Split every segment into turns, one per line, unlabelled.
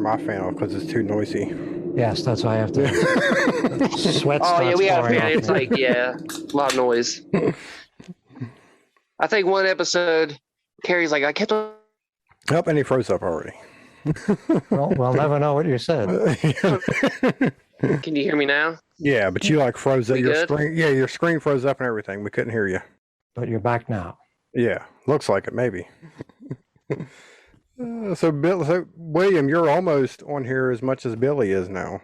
my fan off because it's too noisy.
Yes, that's why I have to. Sweat
Oh yeah,
starts
we got to
pouring
fan.
off
It's
me.
like a lot of noise. I think one episode, Carrie's like, I kept on.
Oh, and he froze up already.
Well, we'll never know what you said.
Can you hear me now?
Yeah, but you like froze up
We
your
good?
screen. Yeah, your screen froze up and everything. We couldn't hear you.
But you're back now.
Yeah, looks like it maybe. So William, you're almost on here as much as Billy is now.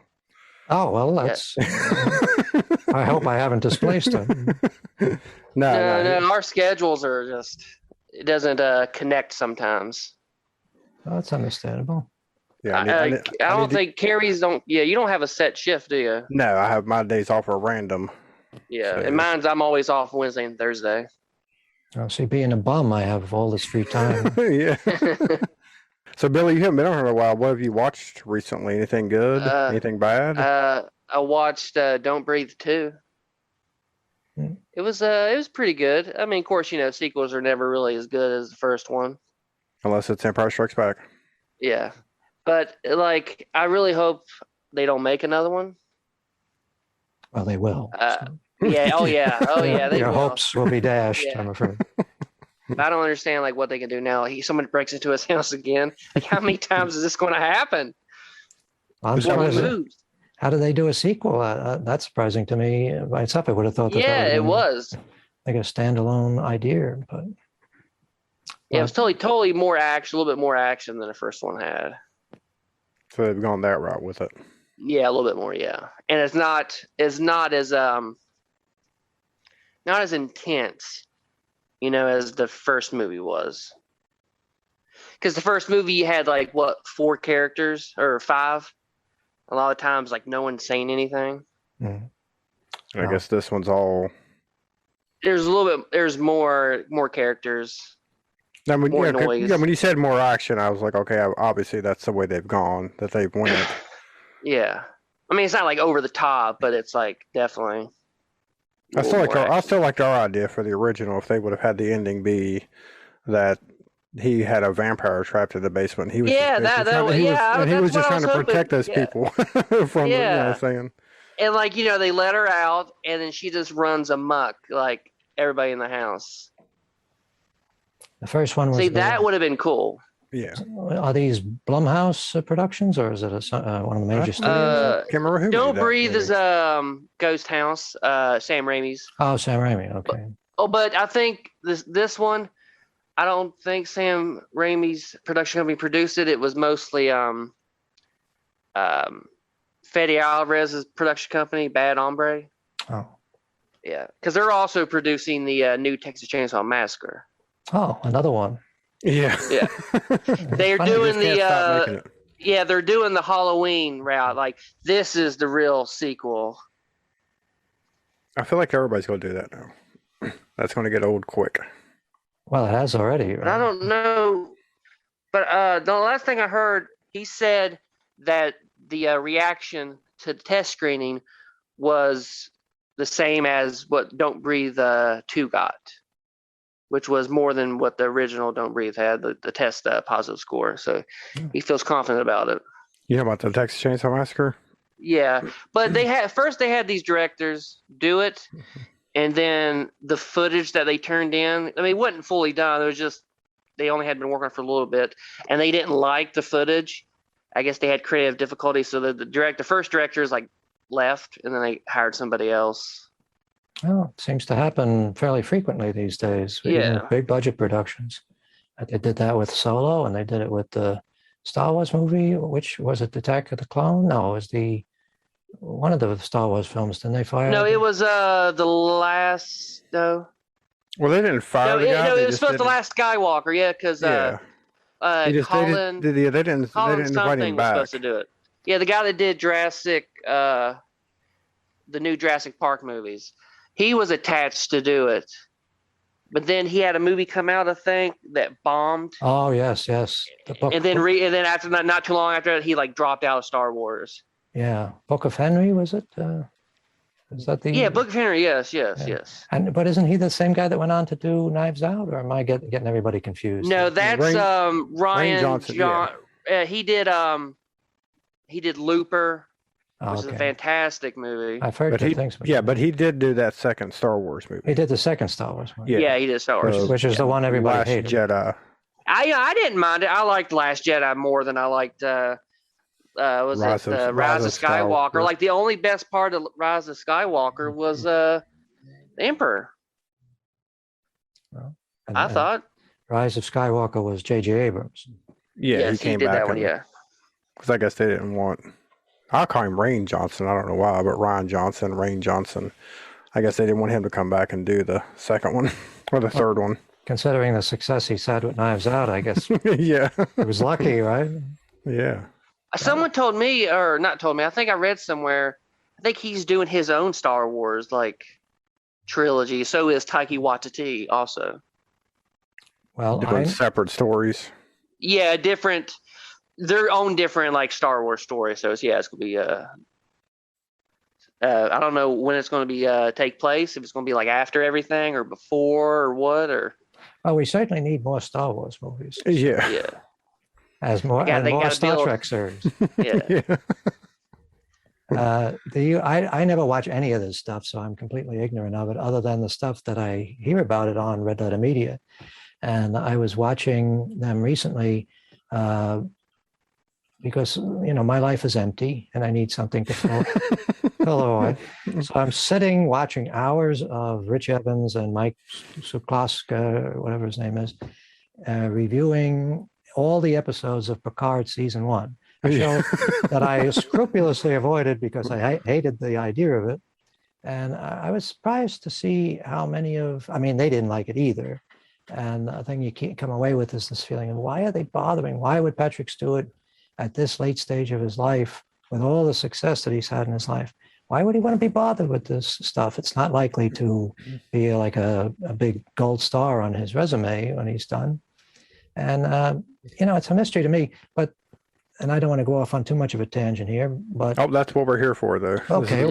Oh, well, that's. I hope I haven't displaced him.
No.
Our schedules are just. It doesn't connect sometimes.
Oh, that's understandable.
Yeah,
I don't think Carrie's don't. Yeah, you don't have a set shift, do you?
No, I have my days off are random.
Yeah,
So-
and mine's I'm always off Wednesday and Thursday.
Oh, see, being a bum, I have all this free time.
Yeah. So Billy, you haven't been on here in a while. What have you watched recently? Anything good? Anything bad?
I watched Don't Breathe 2.
Hmm.
It was pretty good. I mean, of course, sequels are never really as good as the first one.
Unless it's Empire Strikes Back.
Yeah, but like, I really hope they don't make another one.
Well, they will.
Yeah. Oh yeah. They
Your
will.
hopes will be dashed,
Yeah.
I'm afraid.
I don't understand like what they can do now. Someone breaks into his house again. Like, how many times is this going to happen?
I'm
What
surprised.
moves?
How did they do a sequel? That's surprising to me by itself. I would have thought that
Yeah,
that
it
would have
was.
been like a standalone idea, but
Yeah, it was totally more action, a little bit more action than the first one had.
So they've gone that route with it.
Yeah, a little bit more. Yeah, and it's not as not as intense, as the first movie was. Because the first movie you had like 4 characters or 5. A lot of times, like no one's saying anything.
mm.
I guess this one's all.
There's a little bit. There's more characters.
I mean,
More
yeah,
noise.
yeah, when you said more action, I was like, okay, obviously that's the way they've gone, that they've went.
Yeah, I mean it's not like over the top, but it's like definitely.
I still
more action.
liked our idea for the original. If they would have had the ending be that he had a vampire trapped in the basement, he was
Yeah,
just
that
he
that's
was just
what I
trying
was
to protect
hoping.
those people from
Yeah.
saying.
And like they let her out, and then she just runs amok like everybody in the house.
The first one was.
See, that would have been cool.
Yeah,
Are these Blumhouse productions, or is it one of the major studios?
can't remember who.
Don't
made that
Breathe
movie.
is Ghost House, Sam Raimi's.
Oh, Sam Raimi. Okay.
Oh, but I think this one, I don't think Sam Raimi's production company produced it. It was mostly Fede Alvarez's production company, Bad Hombre.
Oh.
Yeah, because they're also producing the new Texas Chainsaw Massacre.
Oh, another one.
Yeah,
Yeah. They're
Funny,
doing
Can't stop making
the
it.
yeah, they're doing the Halloween route. Like, this is the real sequel.
I feel like everybody's going to do that now. That's going to get old quick.
Well, it has already.
But I don't know. But the last thing I heard, he said that the reaction to the test screening was the same as what Don't Breathe 2 got, which was more than what the original Don't Breathe had, the test positive score. So he feels confident about it.
You know about the Texas Chainsaw Massacre?
Yeah, but they had these directors do it, and then the footage that they turned in, I mean, it wasn't fully done. It was just they only had been working on it for a little bit, and they didn't like the footage. I guess they had creative difficulties, so the first directors like left, and then they hired somebody else.
Well, it seems to happen fairly frequently these days.
Yeah.
Even big budget productions. They did that with Solo, and they did it with the Star Wars movie. Which was it? Attack of the Clone? No, it was one of the Star Wars films. Didn't they fire?
No, it was the last. No,
Well, they didn't fire the guy.
it
they
was
just
supposed to
didn't-
Last Skywalker. Yeah, because
Yeah.
Colin.
They didn't
Colin
invite him
something was
back.
supposed to do it. Yeah, the guy that did Jurassic, the new Jurassic Park movies, he was attached to do it. But then he had a movie come out, I think, that bombed.
Oh yes. The book.
And then after not too long after that, he like dropped out of Star Wars.
Yeah, Book of Henry, was it? Is that the?
Yeah, Book of Henry. Yes.
But isn't he the same guy that went on to do Knives Out, or am I getting everybody confused?
No, that's
Ryan
Ryan
Johnson,
He did he did Looper, which is a
Okay.
fantastic movie.
I've heard
But
good things. About
yeah,
that.
but he did do that second Star Wars movie.
He did the second Star Wars movie.
Yeah.
Yeah, he did Star Wars.
Which is the one everybody
Last
hated.
Jedi.
I didn't mind it. I liked Last Jedi more than I liked Rise of Skywalker.
Skywalker.
Like the only best part of Rise of Skywalker was the Emperor.
Well,
I thought.
Rise of Skywalker was J.J. Abrams.
Yeah,
Yes,
he came
did
back.
that one. Yeah.
Because I guess they didn't want. I'll call him Rain Johnson. I don't know why, but Ryan Johnson, Rain Johnson. I guess they didn't want him to come back and do the second one or the third one.
Considering the success he's had with Knives Out, I guess
Yeah.
he was lucky, right?
Yeah.
Someone told me, or not told me. I think I read somewhere. I think he's doing his own Star Wars like trilogy. So is Taika Waititi also.
Well,
Doing separate stories.
Yeah, different. Their own different like Star Wars story. So it's gonna be I don't know when it's gonna be take place. If it's gonna be like after everything or before or what or.
well, we certainly need more Star Wars movies.
Yeah.
Yeah.
As more
Yeah,
and
they
more
gotta
Star
build-
Trek series.
Yeah.
Yeah.
I never watch any of this stuff, so I'm completely ignorant of it, other than the stuff that I hear about it on Red Letter Media. And I was watching them recently because my life is empty and I need something to fill away. So I'm sitting watching hours of Rich Evans and Mike Suklaska, whatever his name is, reviewing all the episodes of Picard season 1. A show that I scrupulously avoided because I hated the idea of it. And I was surprised to see how many they didn't like it either. And the thing you can't come away with is this feeling of why are they bothering? Why would Patrick Stewart at this late stage of his life, with all the success that he's had in his life, why would he want to be bothered with this stuff? It's not likely to be like a big gold star on his resume when he's done. And, it's a mystery to me, and I don't want to go off on too much of a tangent here, but...
Oh, that's what we're here for, though.
Okay.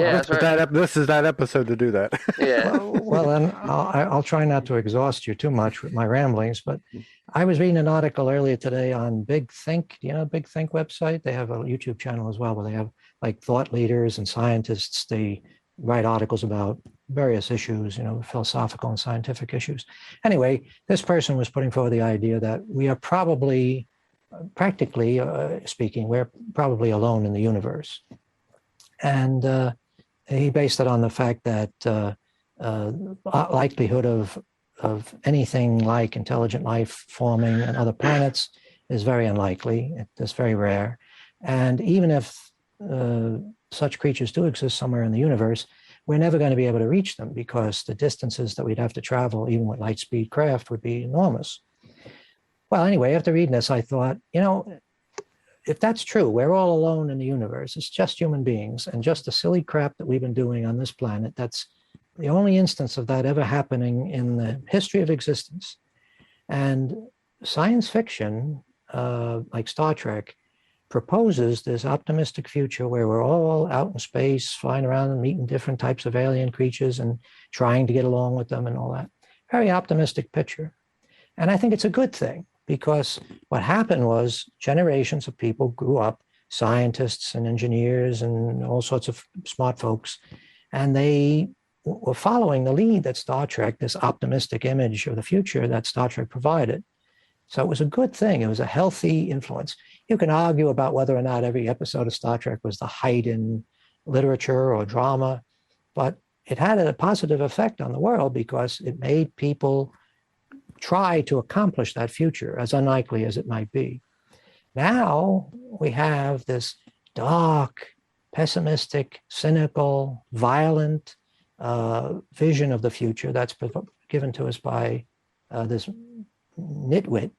This is that episode to do that.
Yeah.
Well, then I'll try not to exhaust you too much with my ramblings, but I was reading an article earlier today on Big Think. Do you know Big Think website? They have a YouTube channel as well where they have like thought leaders and scientists. They write articles about various issues, philosophical and scientific issues. Anyway, this person was putting forward the idea that we are probably, practically speaking, we're probably alone in the universe. And he based it on the fact that likelihood of anything like intelligent life forming on other planets is very unlikely. It's very rare. And even if such creatures do exist somewhere in the universe, we're never going to be able to reach them because the distances that we'd have to travel, even with light speed craft, would be enormous. Well, anyway, after reading this, I thought, if that's true, we're all alone in the universe. It's just human beings and just the silly crap that we've been doing on this planet. That's the only instance of that ever happening in the history of existence. And science fiction, like Star Trek, proposes this optimistic future where we're all out in space, flying around and meeting different types of alien creatures and trying to get along with them and all that. Very optimistic picture. And I think it's a good thing because what happened was generations of people grew up, scientists and engineers and all sorts of smart folks, and they were following the lead that Star Trek, this optimistic image of the future that Star Trek provided. So it was a good thing. It was a healthy influence. You can argue about whether or not every episode of Star Trek was the height in literature or drama, but it had a positive effect on the world because it made people try to accomplish that future, as unlikely as it might be. Now we have this dark, pessimistic, cynical, violent vision of the future that's given to us by this nitwit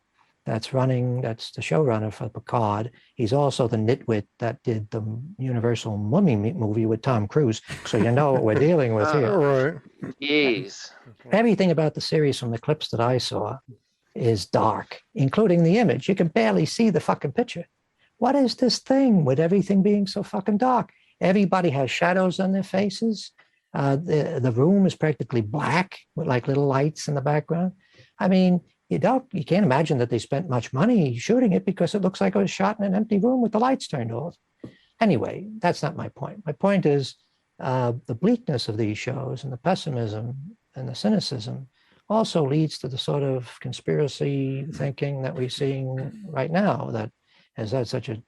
that's the showrunner for Picard. He's also the nitwit that did the Universal Mummy movie with Tom Cruise. So you know what we're dealing with here.
Right.
Jeez.
Everything about the series from the clips that I saw is dark, including the image. You can barely see the fucking picture. What is this thing with everything being so fucking dark? Everybody has shadows on their faces. The room is practically black with like little lights in the background. I mean, you can't imagine that they spent much money shooting it because it looks like it was shot in an empty room with the lights turned off. Anyway, that's not my point. My point is the bleakness of these shows and the pessimism and the cynicism also leads to the sort of conspiracy thinking that we're seeing right now that has had such a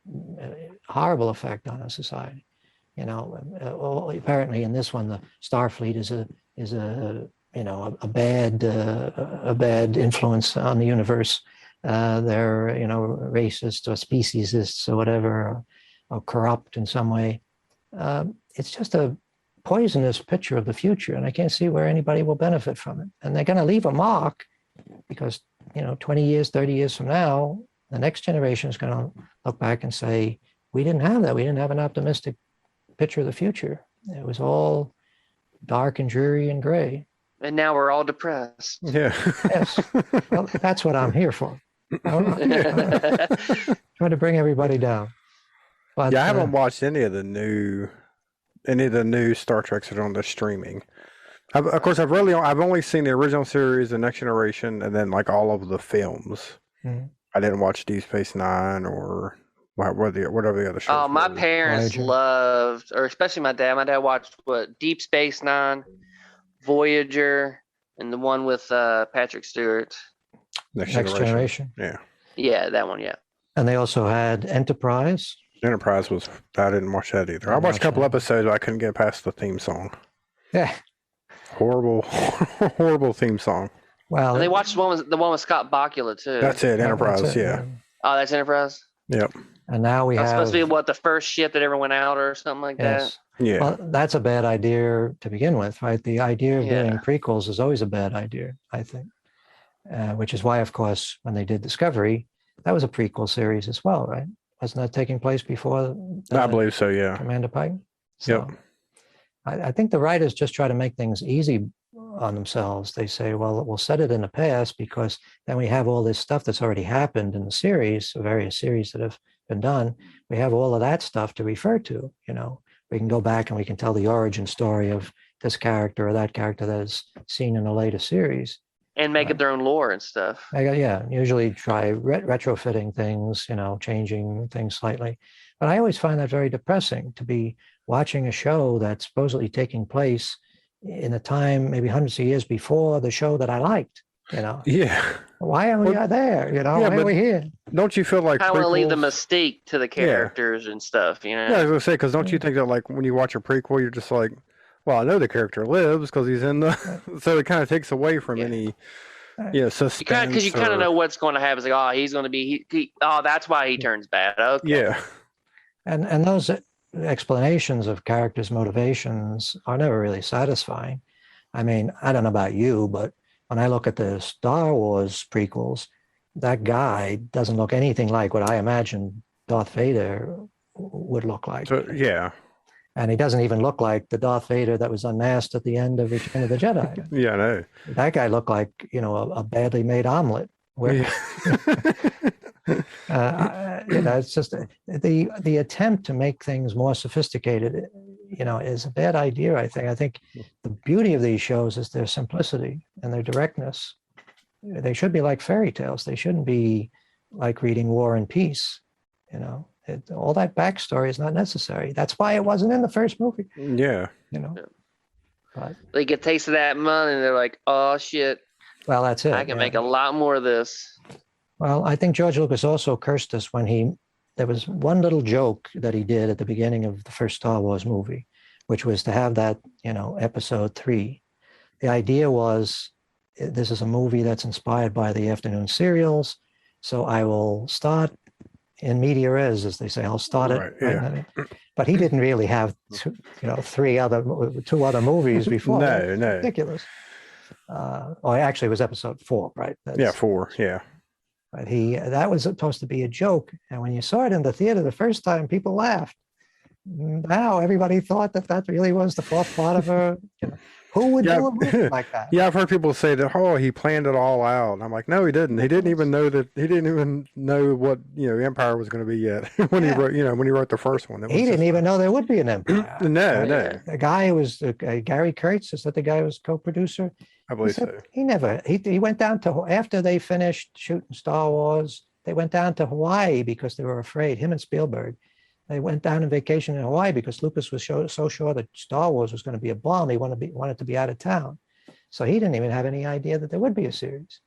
horrible effect on our society. You know, apparently in this one, the Starfleet is a bad influence on the universe. They're racist or speciesists or whatever, or corrupt in some way. It's just a poisonous picture of the future, and I can't see where anybody will benefit from it. And they're going to leave a mark because 20 years, 30 years from now, the next generation is going to look back and say, we didn't have that. We didn't have an optimistic picture of the future. It was all dark and dreary and gray.
And now we're all depressed.
Yeah.
Yes. Well, that's what I'm here for. Trying to bring everybody down. But,
yeah, I haven't watched any of the new Star Treks that are on the streaming. I've only seen the original series, the Next Generation, and then like all of the films.
Mm-hmm.
I didn't watch Deep Space Nine or whatever the other shows.
Oh, my
were.
parents loved, or especially my dad. My dad watched Deep Space Nine, Voyager, and the one with Patrick Stewart.
Next
Generation.
Yeah.
Yeah, that one. Yeah.
And they also had Enterprise.
Enterprise I didn't watch that either. I watched a couple episodes, but I couldn't get past the theme song.
Yeah.
Horrible, horrible theme song.
Well,
and they watched the one with Scott Bakula too.
That's it, Enterprise.
That's it,
yeah.
Oh, that's Enterprise.
Yep.
And now we
That's
have
supposed to be the first ship that ever went out or something like that.
Yeah.
Well, that's a bad idea to begin with, right? The idea of doing prequels is always a bad idea, I think. Which is why, of course, when they did Discovery, that was a prequel series as well, right? Wasn't that taking place before?
I believe so, yeah.
Commander Pike? So
Yep.
I think the writers just try to make things easy on themselves. They say, well, we'll set it in the past because then we have all this stuff that's already happened in the series, various series that have been done. We have all of that stuff to refer to, We can go back and we can tell the origin story of this character or that character that is seen in a later series.
And make up their own lore and stuff.
Usually try retrofitting things, changing things slightly. But I always find that very depressing to be watching a show that's supposedly taking place in a time maybe hundreds of years before the show that I liked,
Yeah.
Why are we there? Why are we here?
Don't you feel like
I want to leave the
prequels-
mystique to the characters and stuff,
Yeah, I was going to say, because don't you think that like when you watch a prequel, you're just like, well, I know the character lives because he's in the... So it kind of takes away from any suspense.
Because you kind of know what's going to happen. It's like, he's going to be... that's why he turns bad. Okay.
Yeah.
And those explanations of characters' motivations are never really satisfying. I mean, I don't know about you, but when I look at the Star Wars prequels, that guy doesn't look anything like what I imagine Darth Vader would look like.
So, yeah.
And he doesn't even look like the Darth Vader that was unmasked at the end of Return of the Jedi.
Yeah, I know.
That guy looked like, a badly made omelet. Where, it's just the attempt to make things more sophisticated, is a bad idea, I think. I think the beauty of these shows is their simplicity and their directness. They should be like fairy tales. They shouldn't be like reading War and Peace, all that backstory is not necessary. That's why it wasn't in the first movie.
Yeah.
But,
they get a taste of that money and they're like, oh, shit.
Well, that's it.
I can make a lot more of this.
Well, I think George Lucas also cursed us when there was one little joke that he did at the beginning of the first Star Wars movie, which was to have that, episode 3. The idea was, this is a movie that's inspired by the afternoon serials. So I will start in media res, as they say. I'll start it.
Yeah.
But he didn't really have, two other movies before.
No.
Ridiculous. Actually, it was episode 4, right?
4. Yeah.
But that was supposed to be a joke. And when you saw it in the theater the first time, people laughed. Now everybody thought that really was the fourth part of a, who would do a movie like that?
Yeah, I've heard people say that, he planned it all out. And I'm like, no, he didn't. He didn't even know what, Empire was going to be yet when he wrote the first one.
He didn't even know there would be an Empire.
No.
The guy who was Gary Kurtz, is that the guy who was co-producer?
I believe so.
He went down to, after they finished shooting Star Wars, they went down to Hawaii because they were afraid, him and Spielberg, They went down on vacation in Hawaii because Lucas was so sure that Star Wars was going to be a bomb. He wanted to be out of town. So he didn't even have any idea that there would be a series.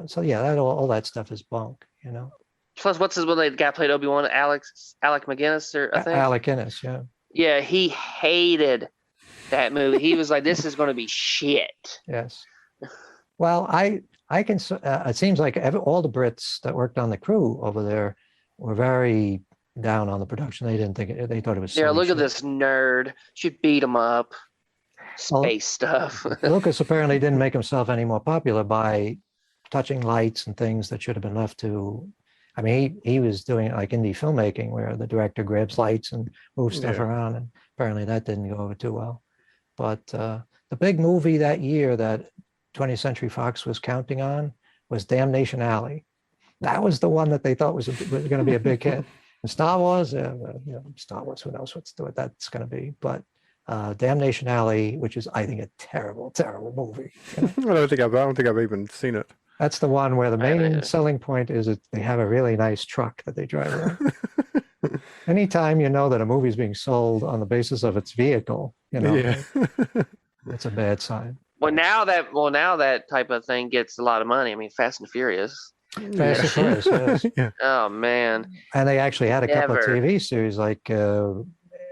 So yeah, all that stuff is bunk, you know.
Plus, what's his one? The guy played Obi-Wan, Alec McGinnis, or I think.
Alec Guinness, yeah.
Yeah, he hated that movie. He was like, "This is going to be shit."
Yes. Well, I can. It seems like all the Brits that worked on the crew over there were very down on the production. They didn't think they thought it was.
Yeah, look
shit.
at this nerd. Should beat him up. Space stuff.
Lucas apparently didn't make himself any more popular by touching lights and things that should have been left to. I mean, he was doing like indie filmmaking where the director grabs lights and moves stuff around, and apparently that didn't go over too well. But the big movie that year that 20th Century Fox was counting on was Damnation Alley. That was the one that they thought was going to be a big hit. And Star Wars, Star Wars, who knows what that's going to be. But Damnation Alley, which is, I think, a terrible, terrible movie.
I don't think I've even seen it.
That's the one where the main selling point is that they have a really nice truck that they drive around. Anytime you know that a movie is being sold on the basis of its vehicle, it's a bad sign.
Well, now that type of thing gets a lot of money. I mean, Fast and Furious.
Fast and Furious, yes.
Yeah.
Oh man.
And they actually had a couple of TV series like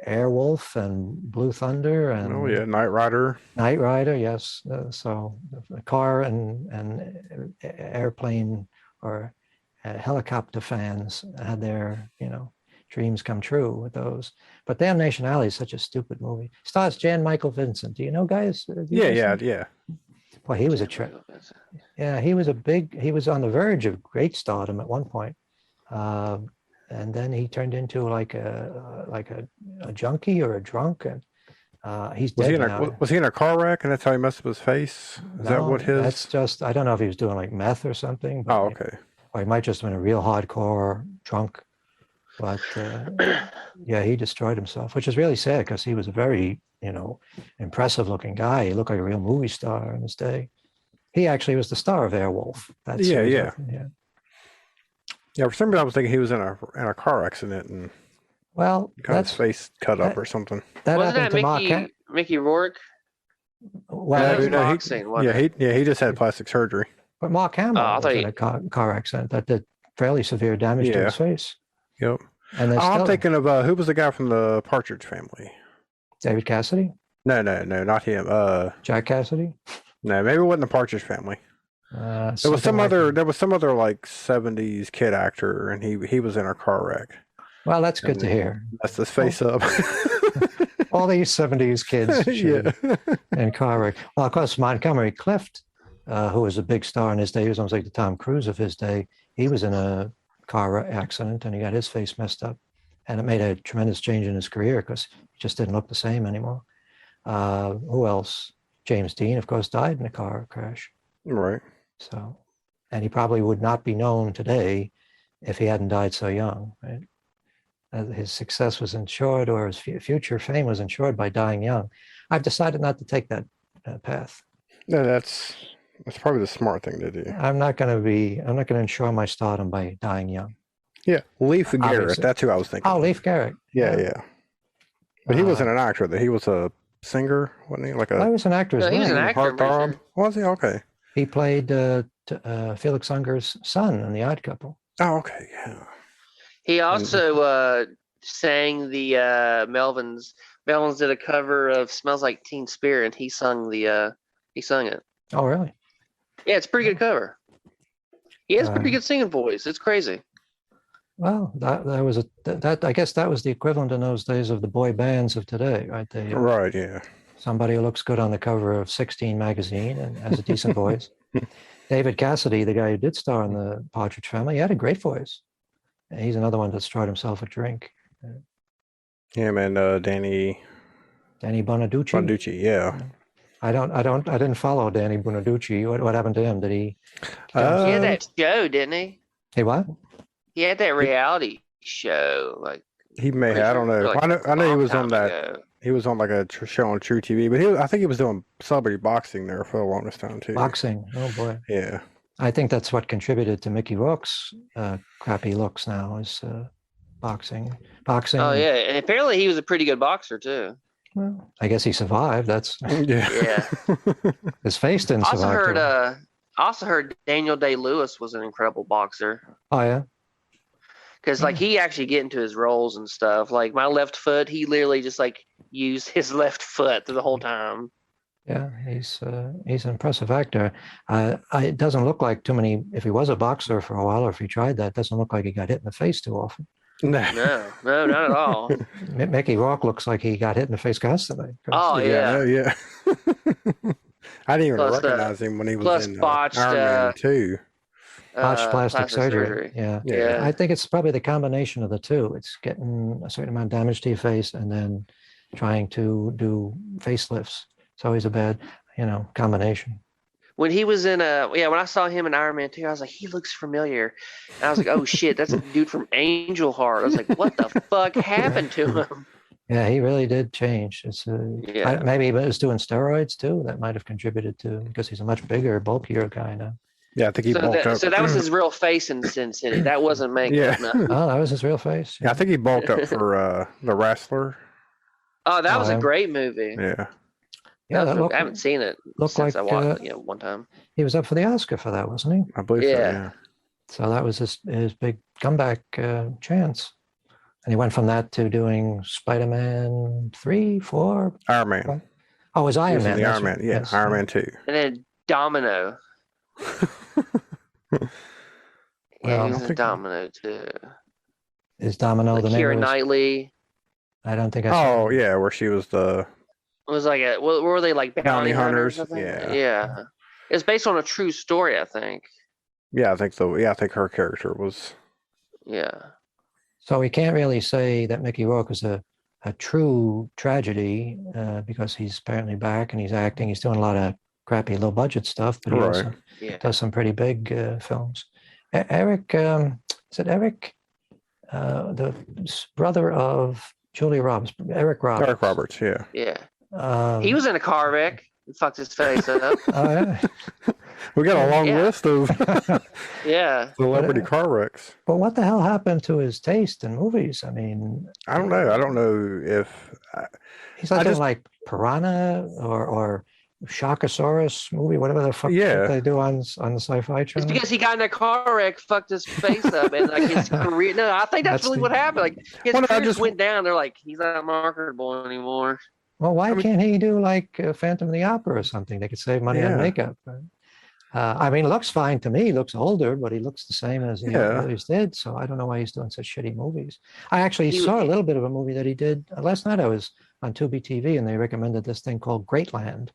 Airwolf and Blue Thunder and
Knight Rider.
Knight Rider, yes. So a car and airplane or helicopter fans had their dreams come true with those. But Damnation Alley is such a stupid movie. Stars Michael Vincent. Do you know, guys?
Yeah.
Boy, he was a trip. Yeah, he was on the verge of great stardom at one point. And then he turned into like a junkie or a drunk, and he's dead now.
Was he in a car wreck and that's how he messed up his face? Is that what his?
That's just, I don't know if he was doing like meth or something. But
Okay.
Or he might just have been a real hardcore drunk. But yeah, he destroyed himself, which is really sad because he was a very impressive looking guy. He looked like a real movie star in his day. He actually was the star of Airwolf.
Yeah. For some reason I was thinking he was in a car accident and got his face cut up or something.
That
wasn't that Mickey Rourke?
Well,
he just had plastic surgery.
But Mark Hamill was in a car accident that did fairly severe damage to his face.
Yep.
And
I'm thinking of who was the guy from the Partridge Family?
David Cassidy?
No, not him.
Jack Cassidy?
No, maybe it wasn't the Partridge Family. There was some other like 70s kid actor, and he was in a car wreck.
Well, that's good to hear.
That's his face up.
All these 70s kids in car wreck. Well, of course, Montgomery Clift, who was a big star in his day, he was almost like the Tom Cruise of his day. He was in a car accident, and he got his face messed up, and it made a tremendous change in his career because he just didn't look the same anymore. Who else? James Dean, of course, died in a car crash.
Right.
So, and he probably would not be known today if he hadn't died so young. Right? His success was ensured, or his future fame was ensured by dying young. I've decided not to take that path.
No, that's probably the smart thing to do.
I'm not going to ensure my stardom by dying young.
Yeah, Leif Garrett. That's who I was thinking.
Oh, Leif Garrett.
Yeah. But he wasn't an actor. He was a singer, wasn't he?
He was an actor as well.
He was an actor.
Was he? Okay.
He played Felix Unger's son in The Odd Couple.
Oh, okay. Yeah.
He also sang the Melvins. Melvins did a cover of "Smells Like Teen Spirit," and he sung it. Oh,
really?
Yeah, it's a pretty good cover. He has a pretty good singing voice. It's crazy.
Well, that I guess that was the equivalent in those days of the boy bands of today, right?
Right, yeah.
Somebody who looks good on the cover of 16 magazine and has a decent voice. David Cassidy, the guy who did star in the Partridge Family, he had a great voice. And he's another one that destroyed himself a drink.
Yeah, man. Danny
Bonaducci.
Bonaducci, yeah.
I didn't follow Danny Bonaducci. What happened to him? Did he?
He had that show, didn't he?
Hey, what?
He had that reality show. Like
he may. I don't know. I know he was on that. Ago. He was on like a show on True TV, but I think he was doing celebrity boxing there for the longest time too.
Boxing. Oh boy.
Yeah.
I think that's what contributed to Mickey Rourke's crappy looks now is boxing.
Oh yeah, and apparently he was a pretty good boxer too.
Well, I guess he survived. That's
Yeah.
his face didn't
I also
survive.
heard.
too well.
I also heard Daniel Day-Lewis was an incredible boxer
Oh yeah.
because like he actually get into his roles and stuff. Like My Left Foot, he literally just like used his left foot the whole time.
Yeah, he's an impressive actor. It doesn't look like too many. If he was a boxer for a while, or if he tried that, it doesn't look like he got hit in the face too often.
No, not at all.
Mickey Rourke looks like he got hit in the face constantly.
Oh yeah.
yeah. I didn't even
Plus,
recognize him when he was
plus
in
botched,
Iron Man 2.
Botched plastic surgery. Yeah.
Yeah.
I think it's probably the combination of the two. It's getting a certain amount of damage to your face and then trying to do facelifts. It's always a bad, combination.
When he was in when I saw him in Iron Man 2, I was like, he looks familiar. And I was like, oh shit, that's a dude from Angel Heart. I was like, what the fuck happened to him?
Yeah, he really did change. It's maybe he was doing steroids too. That might have contributed to because he's a much bigger, bulkier guy now.
Yeah, I think he bulked up.
So that was his real face in Sin City. That wasn't makeup.
Yeah.
No.
Oh, that was his real face.
Yeah, I think he bulked up for The Wrestler.
Oh, that was a great movie.
Yeah.
Yeah,
I haven't seen it since I watched it one time.
He was up for the Oscar for that, wasn't he?
I believe so, yeah.
So that was his big comeback chance. And he went from that to doing Spider-Man 3, 4?
Iron Man.
Oh, it was Iron Man.
Iron Man, yeah. Yes. Iron Man 2.
And then Domino. Yeah, he was in Domino too.
Is Domino
like
the name?
Keira Knightley.
I don't think I
saw. Oh, yeah, where she was the...
It was like what were they, like bounty hunters?
Yeah.
Yeah. It's based on a true story, I think.
Yeah, I think so. Yeah, I think her character was...
Yeah.
So we can't really say that Mickey Rourke is a true tragedy because he's apparently back and he's acting. He's doing a lot of crappy low budget stuff, but he also does some pretty big films. Eric, is it Eric? The brother of Julia Roberts, Eric Roberts.
Eric Roberts, yeah.
Yeah. He was in a car wreck and fucked his face up.
Oh, yeah.
We got a long list of celebrity car wrecks.
But what the hell happened to his taste in movies? I mean,
I don't know. I don't know if
he's like Piranha or Sharkosaurus movie, whatever the fuck they do on the Sci-Fi Channel.
It's because he got in a car wreck, fucked his face up, and like his career. No, I think that's really what happened. Like his career just went down. They're like, he's not marketable anymore.
Well, why can't he do like Phantom of the Opera or something? They could save money on makeup. I mean, looks fine to me. He looks older, but he looks the same as he always did. So I don't know why he's doing such shitty movies. I actually saw a little bit of a movie that he did last night. I was on Tubi TV, and they recommended this thing called Greatland.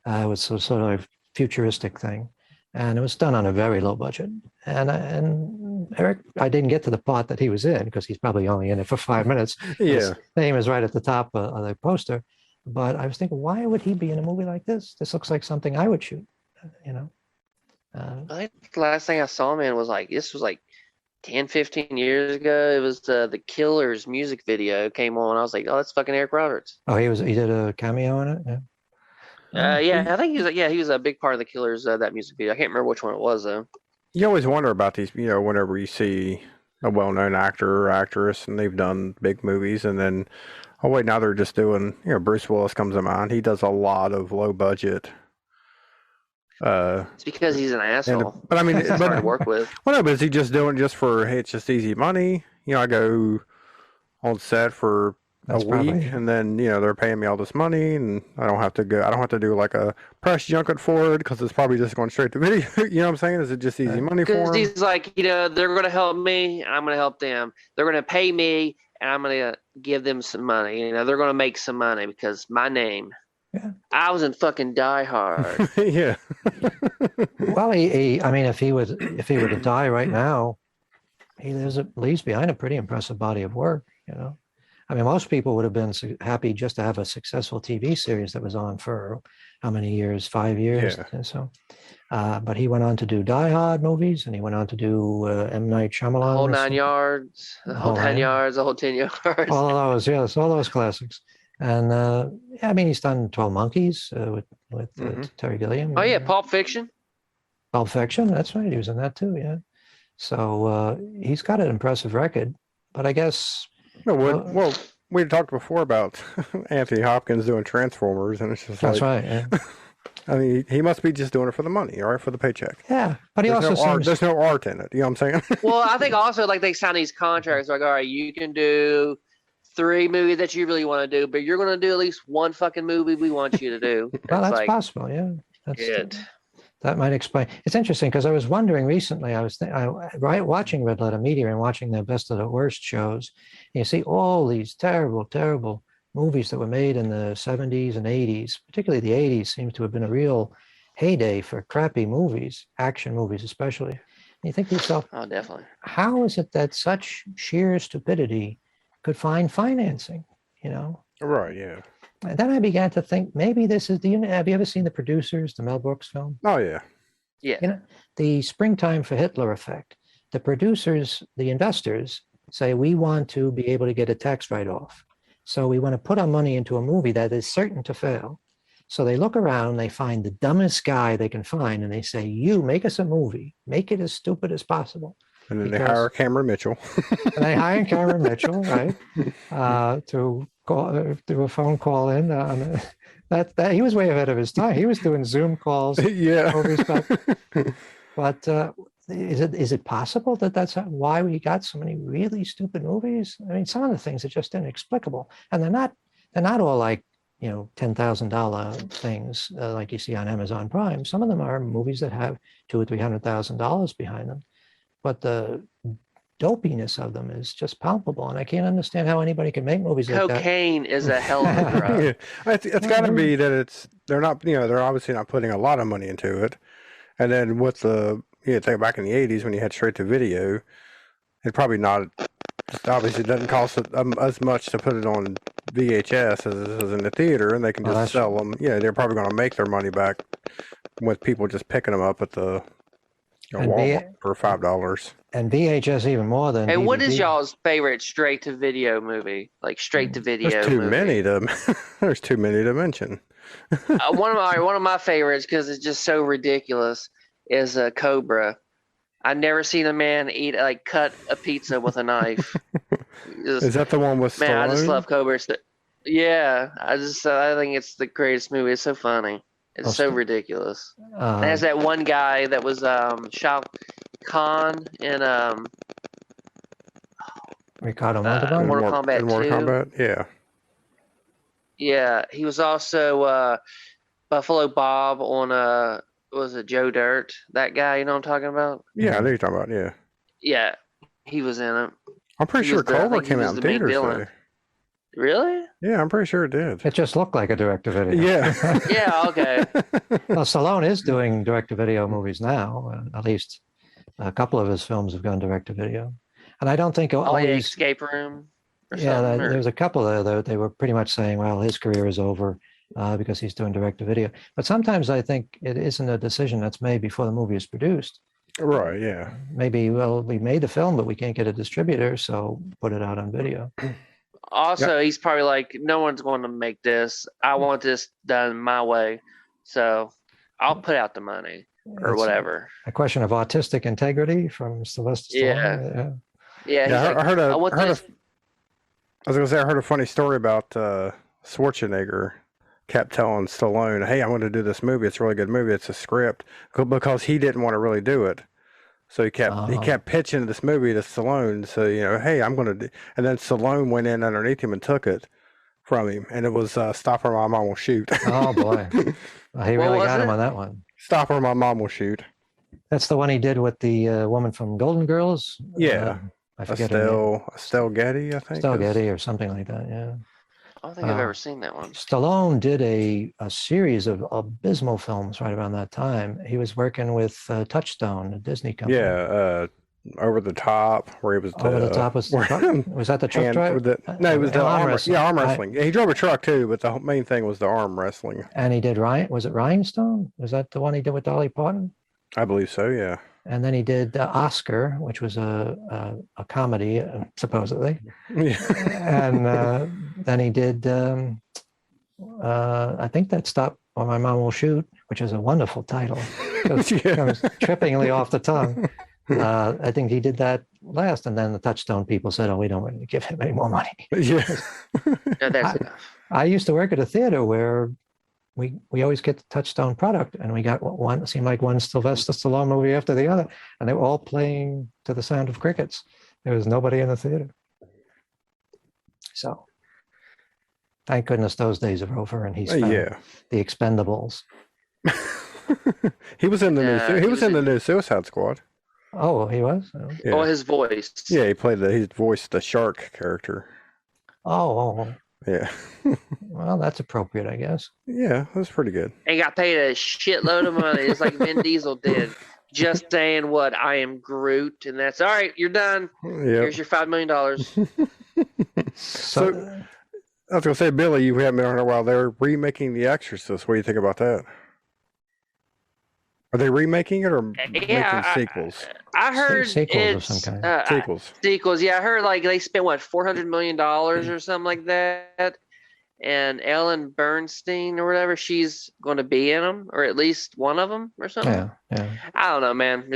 It was sort of a futuristic thing, and it was done on a very low budget. And Eric, I didn't get to the part that he was in because he's probably only in it for 5 minutes.
Yeah,
his name is right at the top of the poster. But I was thinking, why would he be in a movie like this? This looks like something I would shoot.
I think the last thing I saw him in was like 10, 15 years ago. It was the Killers music video came on. I was like, oh, that's fucking Eric Roberts.
Oh, he did a cameo in it.
I think he was a big part of the Killers that music video. I can't remember which one it was though.
You always wonder about these, whenever you see a well-known actor or actress and they've done big movies, and then now they're just doing. Bruce Willis comes to mind. He does a lot of low budget.
It's because he's an asshole.
But I mean,
it's hard to work with.
Well, no, but is he just doing just for it's just easy money? I go on set for a week, and then they're paying me all this money, and I don't have to go. I don't have to do like a press junket for it because it's probably just going straight to video. You know what I'm saying? Is it just easy money for him?
Because he's like, they're going to help me, and I'm going to help them. They're going to pay me, and I'm going to give them some money. They're going to make some money because my name.
Yeah.
I was in fucking Die Hard.
Yeah.
Well, I mean, if he were to die right now, he leaves behind a pretty impressive body of work. I mean, most people would have been happy just to have a successful TV series that was on for how many years? 5 years.
Yeah.
And so, but he went on to do Die Hard movies, and he went on to do M. Night Shyamalan.
The whole 9 yards, the whole 10 yards, the whole 10 yards.
All of those, yes, all those classics. And I mean, he's done 12 Monkeys with Terry Gilliam.
Oh yeah, Pulp Fiction.
Pulp Fiction, that's right. He was in that too, yeah. So he's got an impressive record. but I guess.
No, well, we talked before about Anthony Hopkins doing Transformers, and it's just
That's
like,
right. Yeah.
I mean, he must be just doing it for the money, all right, for the paycheck.
Yeah, but he
There's
also
no art.
seems.
There's no art in it. You know what I'm saying?
Well, I think also like they sign these contracts like, all right, you can do 3 movies that you really want to do, but you're going to do at least one fucking movie we want you to do.
Well,
It's
that's
like,
possible. Yeah, that's
shit.
that might explain. It's interesting because I was wondering recently. I was watching Red Letter Media and watching their best of the worst shows. And you see all these terrible, terrible movies that were made in the 70s and 80s. Particularly the 80s seems to have been a real heyday for crappy movies, action movies especially. And you think to yourself,
Oh, definitely.
how is it that such sheer stupidity could find financing? You know.
Right. Yeah.
And then I began to think maybe this is the. Have you ever seen The Producers, the Mel Brooks film?
Oh yeah.
Yeah.
You know, the Springtime for Hitler effect. The producers, the investors say, we want to be able to get a tax write-off. So we want to put our money into a movie that is certain to fail. So they look around, they find the dumbest guy they can find, and they say, you make us a movie, make it as stupid as possible.
And then they hire Cameron Mitchell.
And they hire Cameron Mitchell, right, to do a phone call in. That he was way ahead of his time. He was doing Zoom calls.
Yeah.
But is it possible that that's why we got so many really stupid movies? I mean, some of the things are just inexplicable, and they're not all like, you know, $10,000 things like you see on Amazon Prime. Some of them are movies that have $200,000 or $300,000 behind them, but the dopiness of them is just palpable, and I can't understand how anybody can make movies like that.
Cocaine is a hell of a drug.
Yeah. It's got to be that they're not, you know, they're obviously not putting a lot of money into it, and then with the, you know, think back in the 80s when you had straight to video, it probably not. Obviously, it doesn't cost as much to put it on VHS as it is in the theater, and they can just sell them. Yeah, they're probably going to make their money back with people just picking them up at the Walmart for $5.
And VHS even more than.
Hey,
DVD.
what is y'all's favorite straight to video movie? Like straight to video.
There's too many to. There's too many to mention.
One of my favorites, because it's just so ridiculous, is Cobra. I've never seen a man cut a pizza with a knife.
Is that the one with Stallone?
Man, I just love Cobra. Yeah, I think it's the greatest movie. It's so funny. It's so ridiculous. It has that one guy that was Shao Kahn in
Ricardo Montalban?
Mortal Kombat 2.
Mortal Kombat, yeah.
Yeah, he was also Buffalo Bob on was it Joe Dirt? That guy, you know what I'm talking about?
Yeah, I know you're talking about, yeah.
Yeah, he was in it.
I'm pretty sure Cobra came out in theaters, though.
Really?
Yeah, I'm pretty sure it did.
It just looked like a direct-to-video.
Yeah.
Yeah, okay.
Well, Stallone is doing direct-to-video movies now. At least a couple of his films have gone direct-to-video. And I don't think all these...
Escape Room or
yeah,
something?
there was a couple there that they were pretty much saying, well, his career is over because he's doing direct-to-video. But sometimes I think it isn't a decision that's made before the movie is produced.
Right, yeah.
Maybe, well, we made the film, but we can't get a distributor, so put it out on video.
Also, he's probably like, no one's going to make this. I want this done my way. So I'll put out the money or whatever.
A question of artistic integrity from Sylvester Stallone.
Yeah.
I was going to say, I heard a funny story about Schwarzenegger kept telling Stallone, hey, I'm going to do this movie. It's a really good movie. It's a script, because he didn't want to really do it. So he kept pitching this movie to Stallone. So, you know, hey, I'm going to do, and then Stallone went in underneath him and took it from him. And it was Stop or My Mom Will Shoot.
Oh, boy. Well, he really got him on that one.
Stop or My Mom Will Shoot.
That's the one he did with the woman from Golden Girls?
Yeah.
I forget her name.
Estelle Getty, I think.
Estelle Getty or something like that, yeah.
I don't think I've ever seen that one.
Stallone did a series of abysmal films right around that time. He was working with Touchstone, a Disney company.
Yeah, Over the Top, where he was
Over the Top was that the truck driver?
No, it was the arm
wrestling.
Yeah, arm wrestling. He drove a truck too, but the main thing was the arm wrestling.
And he did was it Rhinestone? Was that the one he did with Dolly Parton?
I believe so, yeah.
And then he did Oscar, which was a comedy, supposedly.
Yeah.
And then he did, I think that Stop or My Mom Will Shoot, which is a wonderful title. It comes trippingly off the tongue. I think he did that last, and then the Touchstone people said, "Oh, we don't want to give him any more money."
Yeah.
No, that's
I,
enough.
I used to work at a theater where we always get the Touchstone product, and we got one. It seemed like one Sylvester Stallone movie after the other, and they were all playing to the sound of crickets. There was nobody in the theater. So, thank goodness those days are over, and he's found
Yeah.
the Expendables.
He was in the new.
Nah,
He
he
was
was
in the
in-
new Suicide Squad.
Oh, he was. Oh,
Yeah.
Oh, his voice.
Yeah, he played he voiced the shark character.
oh,
Yeah.
well, that's appropriate, I guess.
Yeah, that was pretty good.
And got paid a shitload of money, just like Vin Diesel did. Just saying what I am Groot, and that's all right. You're done.
Yeah.
Here's your $5 million.
So, I was gonna say, Billy, you haven't been on in a while. They're remaking The Exorcist. What do you think about that? Are they remaking it or making sequels?
I heard
sequels of
it's
some kind.
Sequels.
sequels. Yeah, I heard like they spent what $400 million or something like that. And Ellen Bernstein or whatever, she's going to be in them, or at least one of them, or something.
Yeah.
I don't know, man.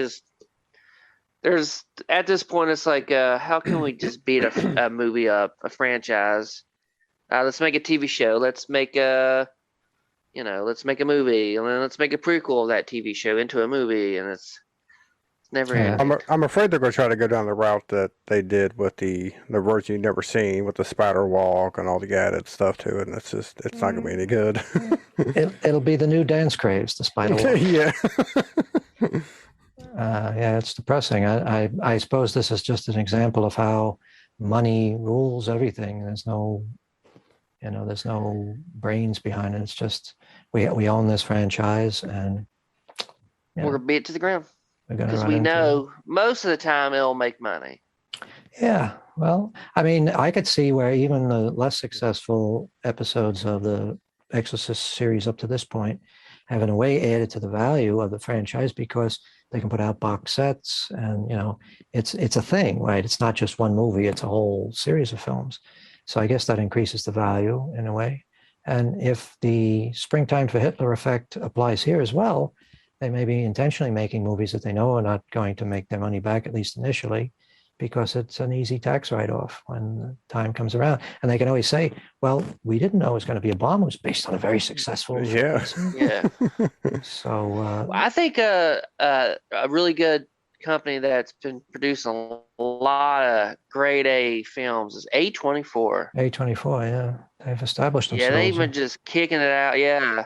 There's at this point, it's like, how can we just beat a movie up, a franchise? Let's make a TV show. Let's make let's make a movie, and then let's make a prequel of that TV show into a movie, and it's never
Yeah.
ending.
I'm afraid they're going to try to go down the route that they did with the version you've never seen, with the spider walk and all the added stuff to it. And it's not going to be any good.
It'll be the new dance craze, the spider walk.
Yeah.
Yeah, it's depressing. I suppose this is just an example of how money rules everything. There's no brains behind it. It's just we own this franchise, and
We're gonna beat it to the ground
we're going to
because we know most of the time it'll make money.
Yeah, well, I mean, I could see where even the less successful episodes of the Exorcist series up to this point have in a way added to the value of the franchise because they can put out box sets, and it's a thing, right? It's not just one movie, it's a whole series of films. So I guess that increases the value in a way. And if the Springtime for Hitler effect applies here as well, they may be intentionally making movies that they know are not going to make their money back, at least initially, because it's an easy tax write-off when the time comes around. And they can always say, well, we didn't know it was going to be a bomb. It was based on a very successful
Yeah.
Yeah.
So
Well, I think a really good company that's been producing a lot of grade A films is A24.
A24, yeah, they've established themselves.
Yeah, they've been just kicking it out. Yeah.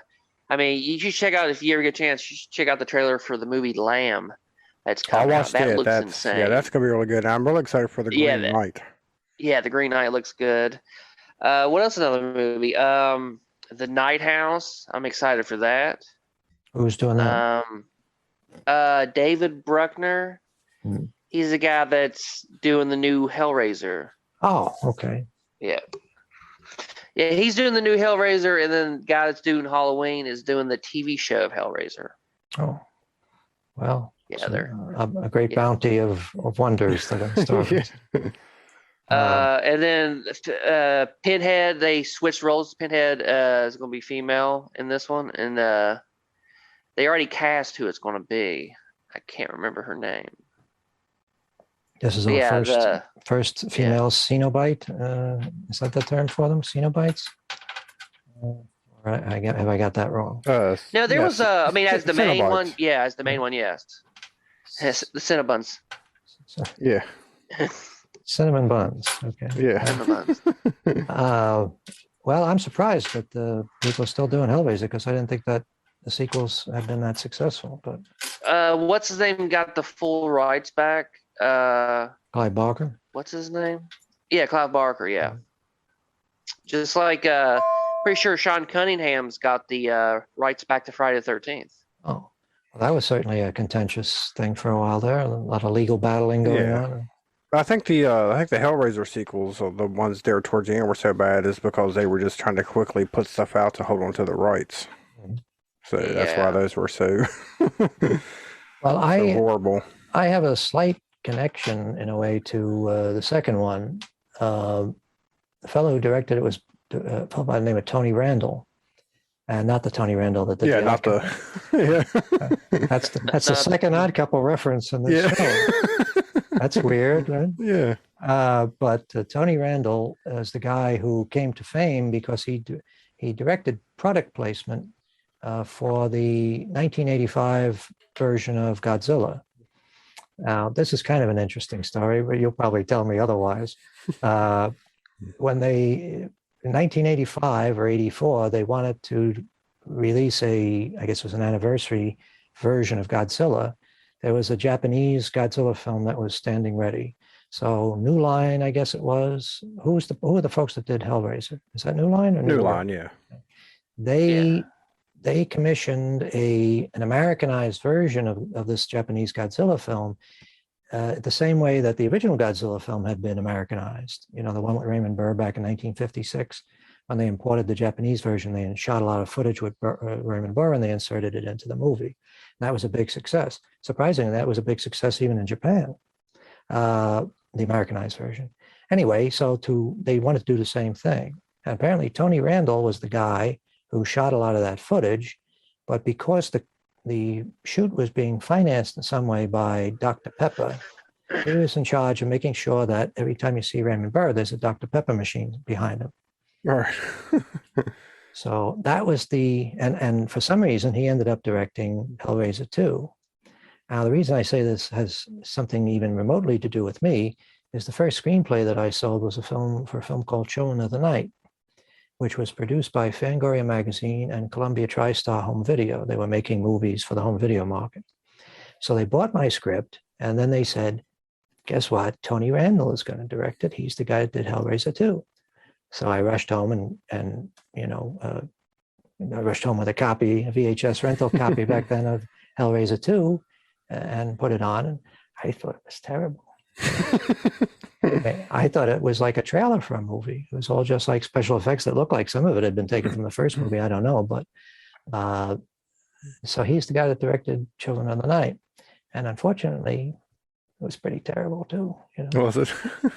I mean, you should check out, if you ever get a chance, you should check out the trailer for the movie Lamb that's
I
coming out.
watched
That
it.
looks insane.
Yeah, that's going to be really good. I'm really excited for the Green Knight.
Yeah, the Green Knight looks good. What else? Another movie? The Lighthouse. I'm excited for that.
Who's doing that?
David Bruckner.
Hmm.
He's the guy that's doing the new Hellraiser.
Oh, okay.
Yeah. Yeah, he's doing the new Hellraiser, and then the guy that's doing Halloween is doing the TV show of Hellraiser.
Oh, well.
Yeah,
so
they're
a great bounty of wonders that are started.
And then Pinhead, they switched roles. Pinhead is going to be female in this one, and they already cast who it's going to be. I can't remember her name.
This is our first female Xenobite. Is that the term for them? Xenobites? Right? Have I got that wrong?
No, there was I mean, as the main
Cenobites.
one, yeah, as the main one, yes. The Cinnabons.
Yeah.
Cinnamon buns. Okay.
Yeah.
Cinnabons.
Well, I'm surprised that people are still doing Hellraiser because I didn't think that the sequels had been that successful. But
What's his name got the full rights back?
Clive Barker.
What's his name? Yeah, Clive Barker. Yeah. Just like pretty sure Sean Cunningham's got the rights back to Friday the 13th.
Oh, well, that was certainly a contentious thing for a while there. A lot of legal battling going on.
I think the Hellraiser sequels, or the ones there towards the end, were so bad is because they were just trying to quickly put stuff out to hold on to the rights. So that's why those were so,
well,
so horrible.
I have a slight connection in a way to the second one. The fellow who directed it was a fellow by the name of Tony Randall. And not the Tony Randall that did
Yeah,
the
not
Odd
the.
Couple.
Yeah.
That's the second Odd Couple reference in this show. That's weird, right?
Yeah.
But Tony Randall is the guy who came to fame because he directed product placement for the 1985 version of Godzilla. Now, this is kind of an interesting story, but you'll probably tell me otherwise. When in 1985 or 84, they wanted to release I guess it was an anniversary version of Godzilla. There was a Japanese Godzilla film that was standing ready. So New Line, I guess it was. Who are the folks that did Hellraiser? Is that New Line or
New Line? Yeah.
They commissioned an Americanized version of this Japanese Godzilla film, the same way that the original Godzilla film had been Americanized. You know, the one with Raymond Burr back in 1956. When they imported the Japanese version, they shot a lot of footage with Raymond Burr and they inserted it into the movie. And that was a big success. Surprisingly, that was a big success even in Japan, the Americanized version. Anyway, so they wanted to do the same thing. And apparently Tony Randall was the guy who shot a lot of that footage, but because the shoot was being financed in some way by Dr. Pepper, he was in charge of making sure that every time you see Raymond Burr, there's a Dr. Pepper machine behind him.
All right.
So that was and for some reason, he ended up directing Hellraiser 2. Now, the reason I say this has something even remotely to do with me is the first screenplay that I sold was a film called Children of the Night, which was produced by Fangoria Magazine and Columbia TriStar Home Video. They were making movies for the home video market. So they bought my script, and then they said, guess what? Tony Randall is going to direct it. He's the guy that did Hellraiser 2. So I rushed home and I rushed home with a VHS rental copy back then of Hellraiser 2 and put it on. And I thought it was terrible. I thought it was like a trailer for a movie. It was all just like special effects that looked like some of it had been taken from the first movie. I don't know. But so he's the guy that directed Children of the Night. And unfortunately, it was pretty terrible too. You know?
Was it?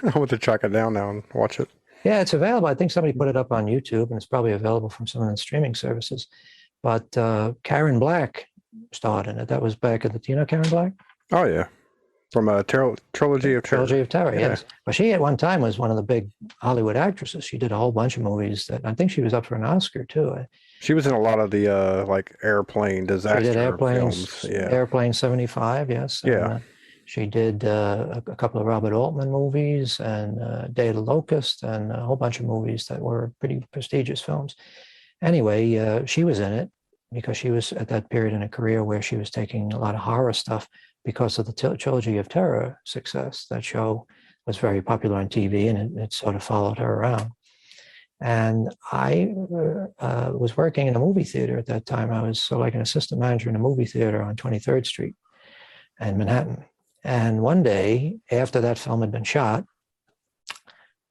I want to track it down now and watch it.
Yeah, it's available. I think somebody put it up on YouTube, and it's probably available from some of the streaming services. But Karen Black starred in it. That was back at do you know Karen Black?
Oh, yeah. From a Trilogy of Terror.
Trilogy of Terror,
Yeah.
yes. But she at one time was one of the big Hollywood actresses. She did a whole bunch of movies that I think she was up for an Oscar too.
She was in a lot of the like airplane disaster
She did Airplanes,
films. Yeah.
Airplane 75, yes.
Yeah.
And, she did a couple of Robert Altman movies and Day of the Locust and a whole bunch of movies that were pretty prestigious films. Anyway, she was in it because she was at that period in her career where she was taking a lot of horror stuff because of the Trilogy of Terror success. That show was very popular on TV and it sort of followed her around. And I was working in a movie theater at that time. I was sort of like an assistant manager in a movie theater on 23rd Street in Manhattan. And one day, after that film had been shot,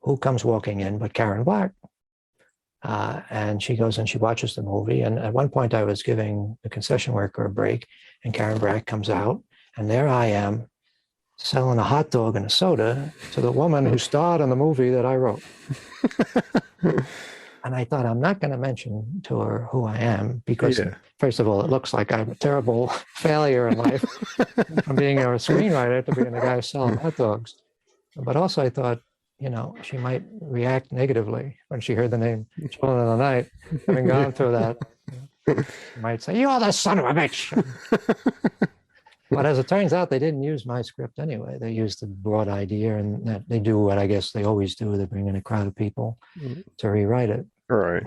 who comes walking in but Karen Black? And she goes and she watches the movie. And at one point, I was giving the concession worker a break, and Karen Black comes out, and there I am selling a hot dog and a soda to the woman who starred in the movie that I wrote. And I thought, I'm not going to mention to her who I am because, first of all, it looks like I'm a terrible failure in life from being a screenwriter to being a guy selling hot dogs. But also I thought, she might react negatively when she heard the name Children of the Night, having gone through that. She might say, "You're the son of a bitch." But as it turns out, they didn't use my script anyway. They used the broad idea, and that they do what I guess they always do. They bring in a crowd of people to rewrite it.
All right.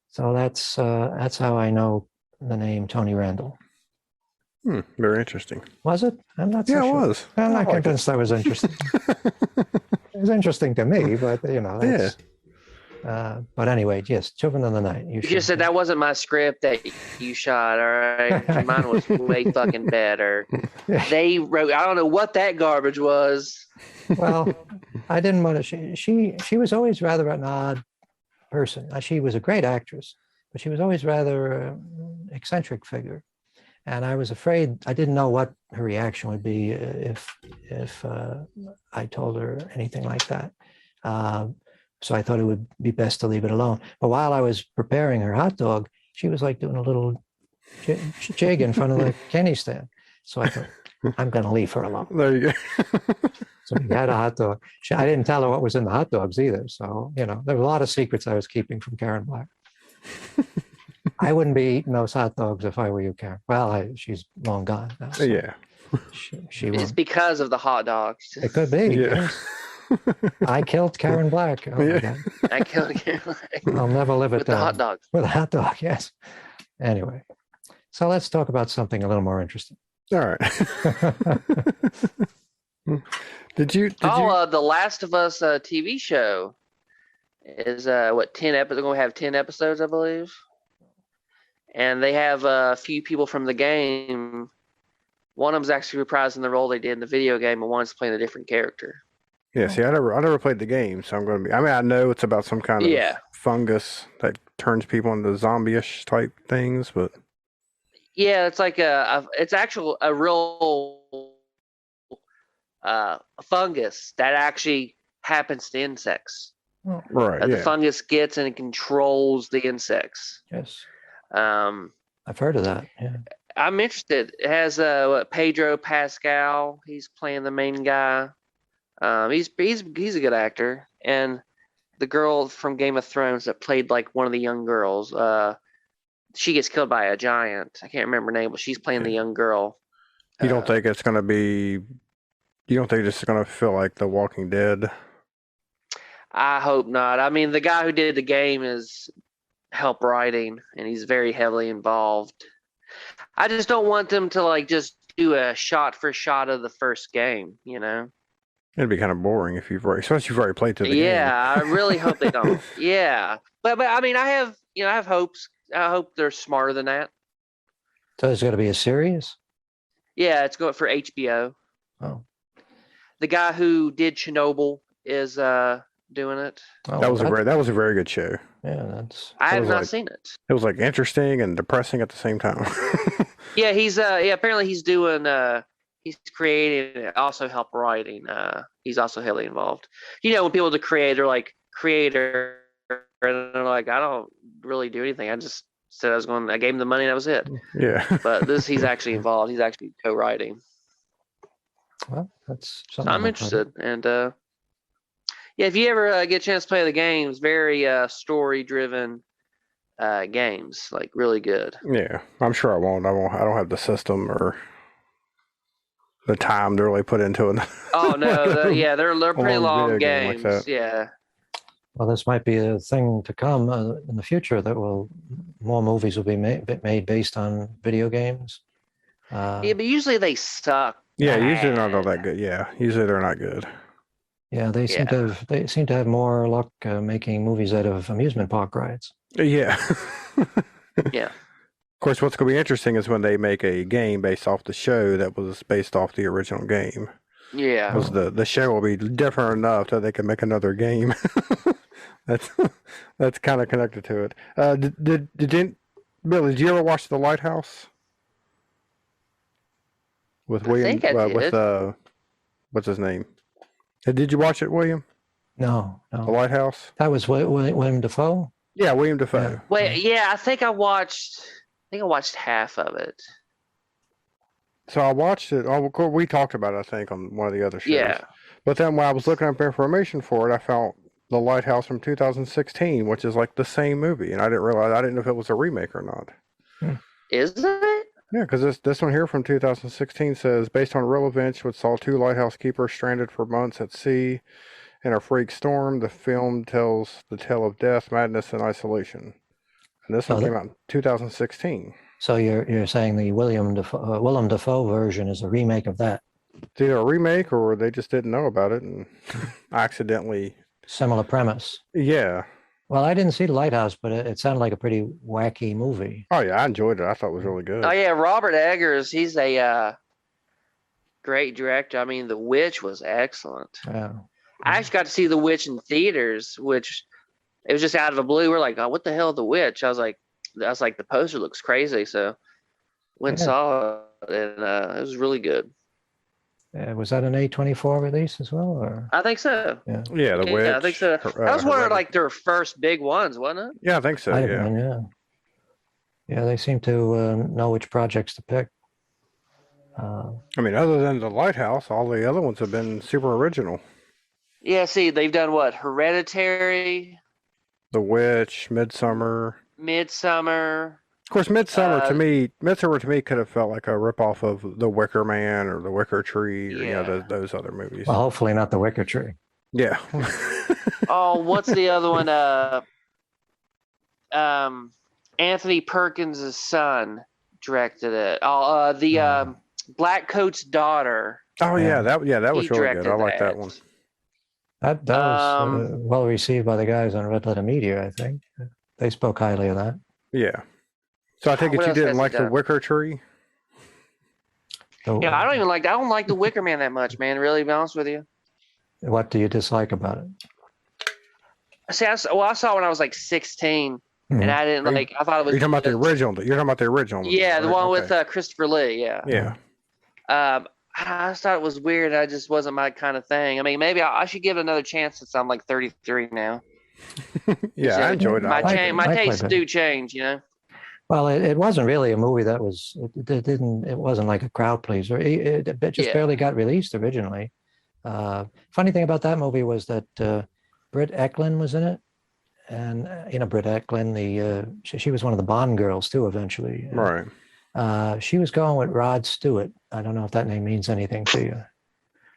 So that's how I know the name Tony Randall.
Very interesting.
Was it? I'm not so sure.
Yeah, it was.
I'm not convinced that was interesting. It was interesting to me, but that's, but anyway, yes, Children of the Night.
You just said that wasn't my script that you shot, all right? Mine was way fucking better.
Yeah.
They wrote, I don't know what that garbage was.
Well, I didn't want to. She was always rather an odd person. She was a great actress, but she was always rather eccentric figure. And I was afraid, I didn't know what her reaction would be if I told her anything like that. So I thought it would be best to leave it alone. But while I was preparing her hot dog, she was like doing a little jig in front of the candy stand. So I thought, I'm going to leave her alone.
There you go.
So we had a hot dog. I didn't tell her what was in the hot dogs either. So, you know, there were a lot of secrets I was keeping from Karen Black. I wouldn't be eating those hot dogs if I were you, Karen. Well, she's long gone now. So
Yeah.
she
It's
won't.
because of the hot dogs.
It could be.
Yeah.
Yes. I killed Karen Black. Oh, my
Yeah.
God.
I killed Karen Black
I'll never live it
with the
down.
hot dogs.
With a hot dog, yes. Anyway, so let's talk about something a little more interesting.
All right. Did you?
The Last of Us TV show is 10 episodes? They're going to have 10 episodes, I believe. And they have a few people from the game. One of them's actually reprising the role they did in the video game, and one's playing a different character.
Yeah. See, I never played the game, so I'm going to be. I mean, I know it's about some kind of fungus that turns people into zombie-ish type things, but.
Yeah, it's like a real fungus that actually happens to insects.
Right.
The fungus gets and it controls the insects.
Yes.
I've
heard of that. Yeah.
I'm interested. It has Pedro Pascal. He's playing the main guy. He's a good actor. And the girl from Game of Thrones that played like one of the young girls. She gets killed by a giant. I can't remember her name, but she's playing the young girl.
You don't think it's going to be? You don't think it's going to feel like The Walking Dead?
I hope not. I mean, the guy who did the game is help writing, and he's very heavily involved. I just don't want them to like just do a shot for shot of the first game. You know,
it'd be kind of boring if especially if you've already played through the game.
Yeah, I really hope they don't. Yeah, but I mean, I have hopes. I hope they're smarter than that.
So it's going to be a series?
Yeah, it's going for HBO.
Oh.
The guy who did Chernobyl is doing it.
Oh,
that was a very good show.
Yeah,
I have not seen it.
It was like interesting and depressing at the same time.
Yeah, he's apparently he's doing he's creating, also help writing. He's also heavily involved. You know, when people to create, they're like creator, and they're like, I don't really do anything. I just said I gave him the money and that was it.
Yeah.
But he's actually involved. He's actually co-writing.
Well, that's
something. So I'm interested, and yeah, if you ever get a chance to play the games, very story-driven games, like really good.
Yeah, I'm sure I won't. I don't have the system or the time to really put into it.
Oh no, they're pretty long games. Like yeah.
Well, this might be a thing to come in the future that more movies will be made based on video games.
Yeah, but usually they suck.
Yeah, usually they're not all that good. Yeah, usually they're not good.
Yeah, they seem to have more luck making movies out of amusement park rides.
Yeah.
Yeah.
Of course, what's going to be interesting is when they make a game based off the show that was based off the original game.
Yeah.
Because the show will be different enough that they can make another game. That's kind of connected to it. Billy, did you ever watch The Lighthouse? With William, with what's his name? Did you watch it, William?
No.
The Lighthouse.
That was William Dafoe.
Yeah, William Dafoe.
Yeah.
Wait, yeah, I think I watched half of it.
So I watched it. Oh, we talked about it, I think, on one of the other shows.
Yeah.
But then when I was looking up information for it, I found The Lighthouse from 2016, which is like the same movie, and I didn't know if it was a remake or not.
Is it?
Yeah, because this one here from 2016 says, based on real events which saw two lighthouse keepers stranded for months at sea in a freak storm, the film tells the tale of death, madness, and isolation. And this one came out in 2016.
So you're saying the Willem Dafoe version is a remake of that?
It's either a remake or they just didn't know about it and accidentally...
Similar premise.
Yeah.
Well, I didn't see The Lighthouse, but it sounded like a pretty wacky movie.
Oh, yeah, I enjoyed it. I thought it was really good.
Oh, yeah, Robert Eggers, he's a great director. I mean, The Witch was excellent.
Yeah.
I actually got to see The Witch in theaters, which it was just out of the blue. We're like, oh, what the hell, The Witch? I was like, the poster looks crazy. So went and saw it, and it was really good.
Was that an A24 release as well? Or?
I think so.
Yeah, The Witch.
Yeah, I think so. That was one of like their first big ones, wasn't it?
Yeah, I think so. Yeah.
Yeah, they seem to know which projects to pick.
I mean, other than the Lighthouse, all the other ones have been super original.
Yeah, see, they've done what? Hereditary,
The Witch, Midsummer.
Midsummer.
Of course, Midsummer to me could have felt like a ripoff of The Wicker Man or The Wicker Tree, or
Yeah.
those other movies.
Well, hopefully not The Wicker Tree.
Yeah.
Oh, what's the other one? Anthony Perkins' son directed it. Oh, the Black Coat's daughter.
Oh yeah, that was
He
really good.
directed
I like that one.
That was well received by the guys on Red Letter Media, I think. They spoke highly of that.
Yeah. So I take it
What
you
else
didn't
has he
like The
done?
Wicker Tree?
Yeah, I don't like the Wicker Man that much, man. Really, to be honest with you.
What do you dislike about it?
See, I saw it when I was like 16,
Mhm.
and I didn't like. I thought it was.
You're talking about the original. You're talking about the original.
Yeah, the
right?
one
Okay.
with Christopher Lee. Yeah.
Yeah.
I just thought it was weird. I just wasn't my kind of thing. I mean, maybe I should give it another chance since I'm like 33 now.
Yeah, I enjoyed it.
My
I
tastes
liked it.
do change, you know.
Well, it wasn't really a movie that was. It wasn't like a crowd pleaser. It just
Yeah.
barely got released originally. Funny thing about that movie was that Britt Eklund was in it, and Britt Eklund, she was one of the Bond girls too. Eventually,
Right.
She was going with Rod Stewart. I don't know if that name means anything to you.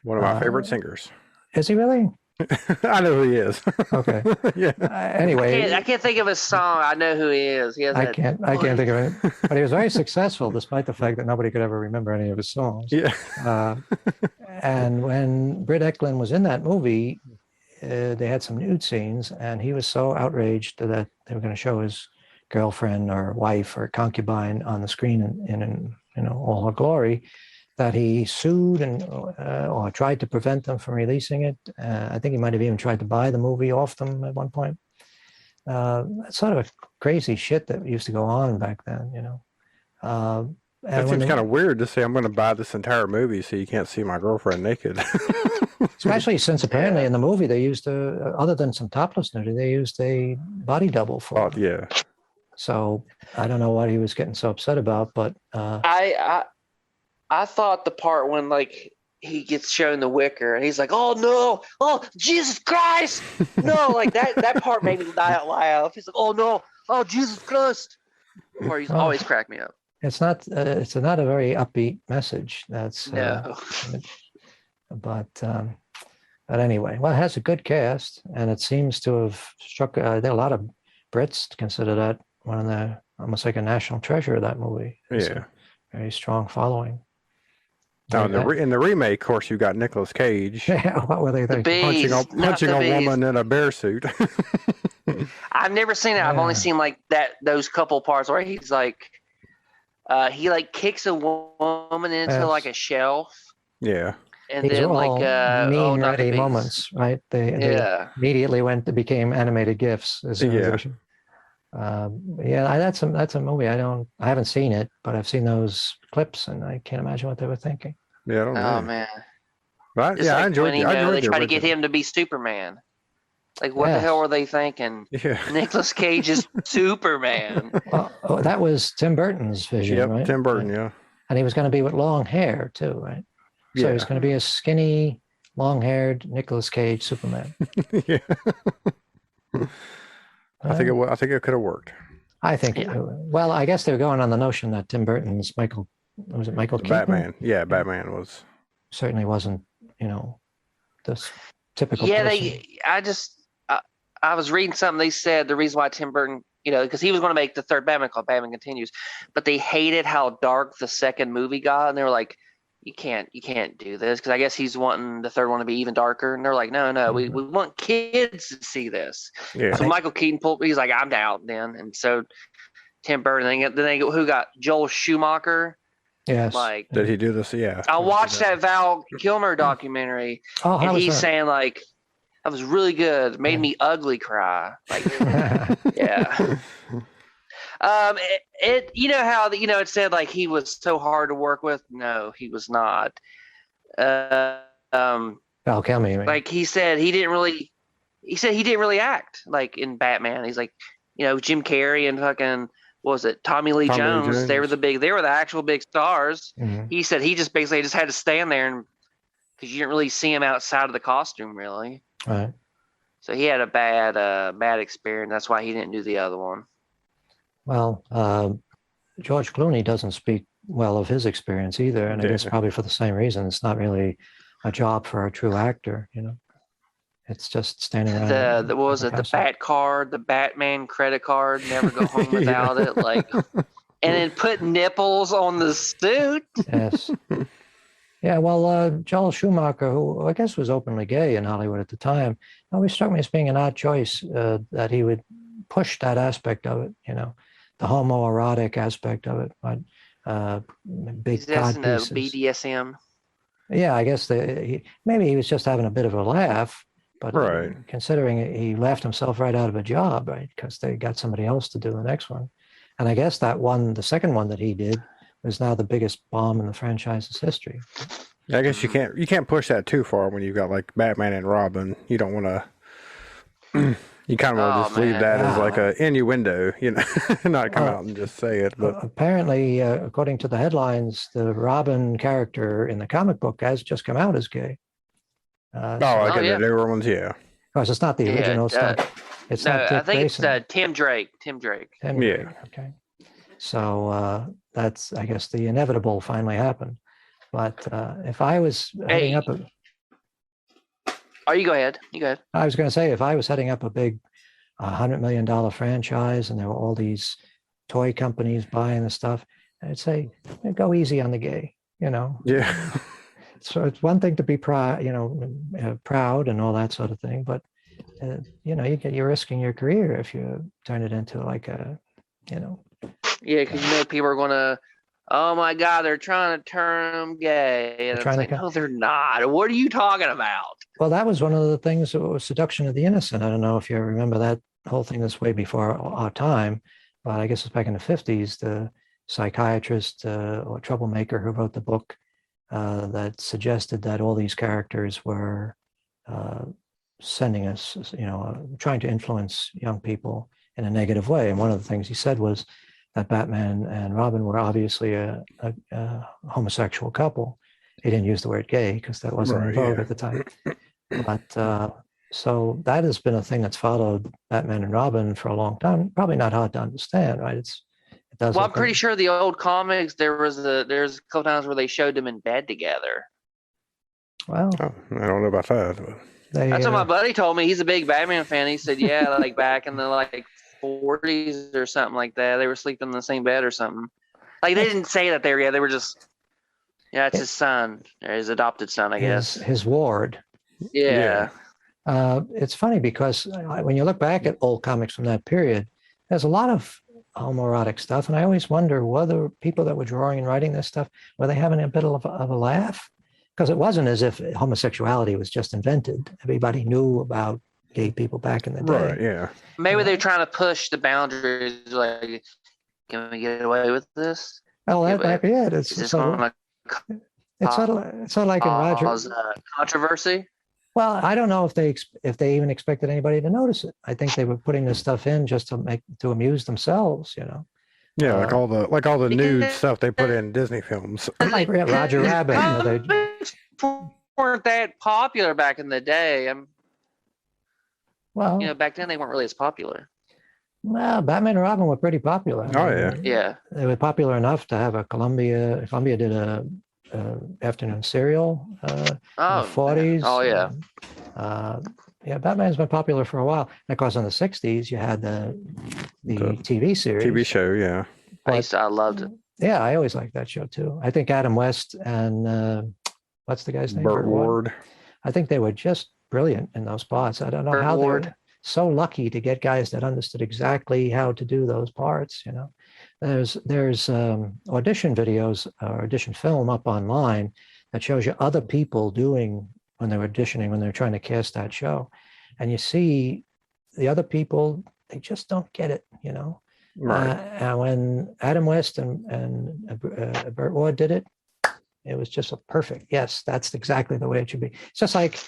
One of my favorite singers.
Is he really?
I know who he is.
Okay.
Yeah.
Anyway,
I can't think of his song. I know who he is. He has
I
that
can't think of it. But he was very successful, despite the fact that nobody could ever remember any of his songs.
Yeah.
And when Britt Eklund was in that movie, they had some nude scenes, and he was so outraged that they were going to show his girlfriend or wife or concubine on the screen in all her glory, that he sued and or tried to prevent them from releasing it. I think he might have even tried to buy the movie off them at one point. That's sort of a crazy shit that used to go on back then,
That seems kind of weird to say I'm going to buy this entire movie so you can't see my girlfriend naked.
Especially since apparently in the movie they used other than some topless nudity, they used a body double for it.
Yeah.
So I don't know what he was getting so upset about, but
I thought the part when like he gets shown the wicker and he's like, "Oh no! Oh Jesus Christ! No!" Like that part made me laugh. He's like, "Oh no! Oh Jesus Christ!" Or he's always cracked me up.
it's not a very upbeat message. That's
No.
But anyway, well, it has a good cast, and it seems to have struck. There are a lot of Brits consider that one of the almost like a national treasure of that movie. It's
Yeah.
a very strong following.
Now in the remake, of course, you got Nicolas Cage
Yeah, what were they
The
thinking?
bees,
punching a woman in a bear suit.
I've never seen it. I've only seen like those couple parts where he's like, he like kicks a woman into like a shelf.
Yeah.
And
These
then
are
like
all mean,
not the
ready
bees.
moments, right? They
Yeah.
immediately became animated GIFs as soon as they that's a movie I haven't seen it, but I've seen those clips and I can't imagine what they were thinking.
Yeah, I don't know.
Oh man.
But
Just
yeah,
like
I enjoyed
when,
it. I enjoyed
they
the
try to get
original.
him to be Superman. Like what the
Yes.
hell were they thinking?
Yeah.
Nicolas Cage is Superman.
Oh, that was Tim Burton's vision,
Yep,
right?
Tim Burton, yeah.
And he was going to be with long hair too, right? So
Yeah.
he's going to be a skinny, long-haired Nicolas Cage Superman.
Yeah. I think it could have worked.
I think. Well, I guess they were going on the notion that Tim Burton's Michael Keaton?
Batman. Yeah, Batman was.
Certainly wasn't, this typical.
Yeah,
person.
I was reading something. They said the reason why Tim Burton, because he was going to make the third Batman called Batman Continues, but they hated how dark the second movie got, and they were like, you can't do this, because I guess he's wanting the third one to be even darker, and they're like, no, we want kids to see this.
Yeah.
So Michael Keaton he's like, I'm down then, and so Tim Burton. Then they who got Joel Schumacher.
Yes.
Like,
Did he do this? Yeah.
I watched that Val Kilmer documentary, and he's saying like, that was really good. It made me ugly cry. Like, yeah. It how it said like he was so hard to work with. No, he was not.
Val Kilmer, you mean?
Like he said he didn't really act like in Batman. He's like, Jim Carrey and fucking what was it, Tommy Lee
Tommy Lee
Jones? They were
Jones.
they were the actual big stars.
Mhm.
He said he just basically just had to stand there, and because you didn't really see him outside of the costume, really.
Right.
So he had a bad experience. That's why he didn't do the other one.
Well, George Clooney doesn't speak well of his experience either, and I guess probably for the same reason. It's not really a job for a true actor, you know. It's just standing around.
What was it? The Bat card, the Batman credit card. Never go home without it. Like, and then put nipples on the suit.
Yes. Yeah. Well, Joel Schumacher, who I guess was openly gay in Hollywood at the time, always struck me as being an odd choice. That he would push that aspect of it, you know, the homoerotic aspect of it. But big cod pieces.
BDSM.
Yeah, I guess maybe he was just having a bit of a laugh. But
right.
Considering he laughed himself right out of a job, right? Because they got somebody else to do the next one. And I guess that one, the second one that he did, was now the biggest bomb in the franchise's history.
I guess you can't push that too far when you've got like Batman and Robin. You don't want to. You kind of want to just leave that as like a innuendo, you know, not come out and just say it. But
apparently, according to the headlines, the Robin character in the comic book has just come out as gay.
I get the newer ones, yeah.
Of course, it's not the original stuff. It's not Dick
I think
Grayson.
it's Tim Drake. Tim Drake.
Okay. So that's, I guess, the inevitable finally happened. But if I was heading up
you go ahead. You go ahead.
I was going to say, if I was heading up a big $100 million franchise and there were all these toy companies buying the stuff, I'd say, go easy on the gay, you know.
Yeah.
So it's one thing to be proud, you know, proud and all that sort of thing, but you know, you're risking your career if you turn it into like a, you know.
Yeah, because you know people are going to, oh my God, they're trying to turn them gay, and it's like, no, they're not. What are you talking about?
Well, that was one of the things that was Seduction of the Innocent. I don't know if you remember that whole thing. That's way before our time, but I guess it's back in the 50s. The psychiatrist or troublemaker who wrote the book. That suggested that all these characters were sending us, you know, trying to influence young people in a negative way. And one of the things he said was that Batman and Robin were obviously a homosexual couple. He didn't use the word gay because that wasn't in vogue at the time. But so that has been a thing that's followed Batman and Robin for a long time. Probably not hard to understand, right?
Well, I'm pretty sure the old comics, there's a couple times where they showed them in bed together.
Well,
I don't know about that. But...
That's what my buddy told me. He's a big Batman fan. He said, yeah, like back in the like 40s or something like that, they were sleeping in the same bed or something. Like they didn't say that they were. Yeah, they were just. Yeah, it's his son, or his adopted son, I guess.
His ward.
Yeah.
It's funny because when you look back at old comics from that period, there's a lot of homoerotic stuff, and I always wonder whether people that were drawing and writing this stuff were they having a bit of a laugh, because it wasn't as if homosexuality was just invented. Everybody knew about gay people back in the day.
Right? Yeah.
Maybe they're trying to push the boundaries. Like, can we get away with this?
Well, that might be it.
It's sort
of like in Roger.
Controversy.
Well, I don't know if they even expected anybody to notice it. I think they were putting this stuff in just to amuse themselves, you know.
Yeah, like all the nude stuff they put in Disney films.
Like Roger Rabbit.
Weren't that popular back in the day.
Well,
you know, back then they weren't really as popular.
Well, Batman and Robin were pretty popular.
Oh yeah.
Yeah.
They were popular enough to have a Columbia did a afternoon serial in the 40s.
Oh yeah.
Yeah, Batman's been popular for a while. And of course, in the 60s, you had the TV series.
TV show, yeah.
I loved it.
Yeah, I always liked that show too. I think Adam West and what's the guy's name?
Burt Ward.
I think they were just brilliant in those parts. I don't know how they were so lucky to get guys that understood exactly how to do those parts, you know. There's audition videos or audition film up online that shows you other people doing when they're auditioning, when they're trying to cast that show. And you see the other people, they just don't get it, you know.
Right.
And when Adam West and Burt Ward did it, it was just a perfect. Yes, that's exactly the way it should be. It's just like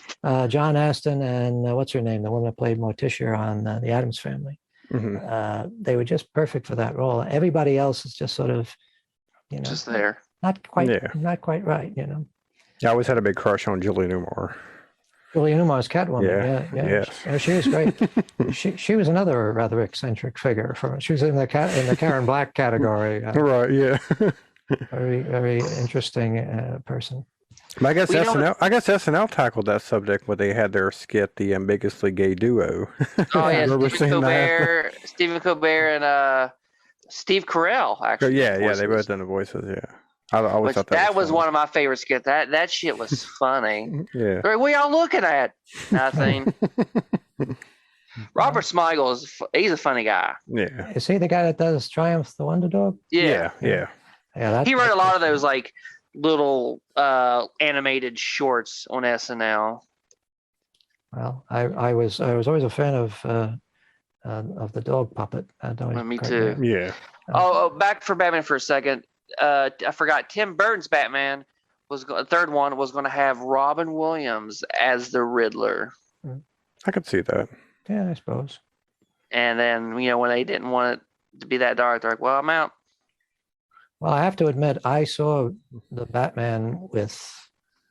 John Astin and what's her name, the woman that played Morticia on The Addams Family. They were just perfect for that role. Everybody else is just sort of,
just there.
not quite right,
Yeah, I always had a big crush on Julie Newmar.
Julie Newmar's Catwoman. Yeah.
Yes.
She was great. she was another rather eccentric figure. She was in the Karen Black category.
Right. Yeah.
Very, very interesting person.
But I guess SNL tackled that subject when they had their skit, The Ambiguously Gay Duo.
Oh yeah, Stephen Colbert and Steve Carell actually.
Yeah, they both done the voices. Yeah, I always thought
that was one of my favorite skits. That shit was funny.
Yeah.
What y'all looking at? Nothing. Robert Smigel he's a funny guy.
Yeah.
Is he the guy that does Triumph the Wonder Dog?
Yeah.
He wrote a lot of those like little animated shorts on SNL.
Well, I was always a fan of the dog puppet.
Me too.
Yeah.
Oh, back for Batman for a second. I forgot Tim Burton's Batman the third one was going to have Robin Williams as the Riddler.
I could see that.
Yeah, I suppose.
And then when they didn't want it to be that dark, they're like, "Well, I'm out."
Well, I have to admit, I saw the Batman with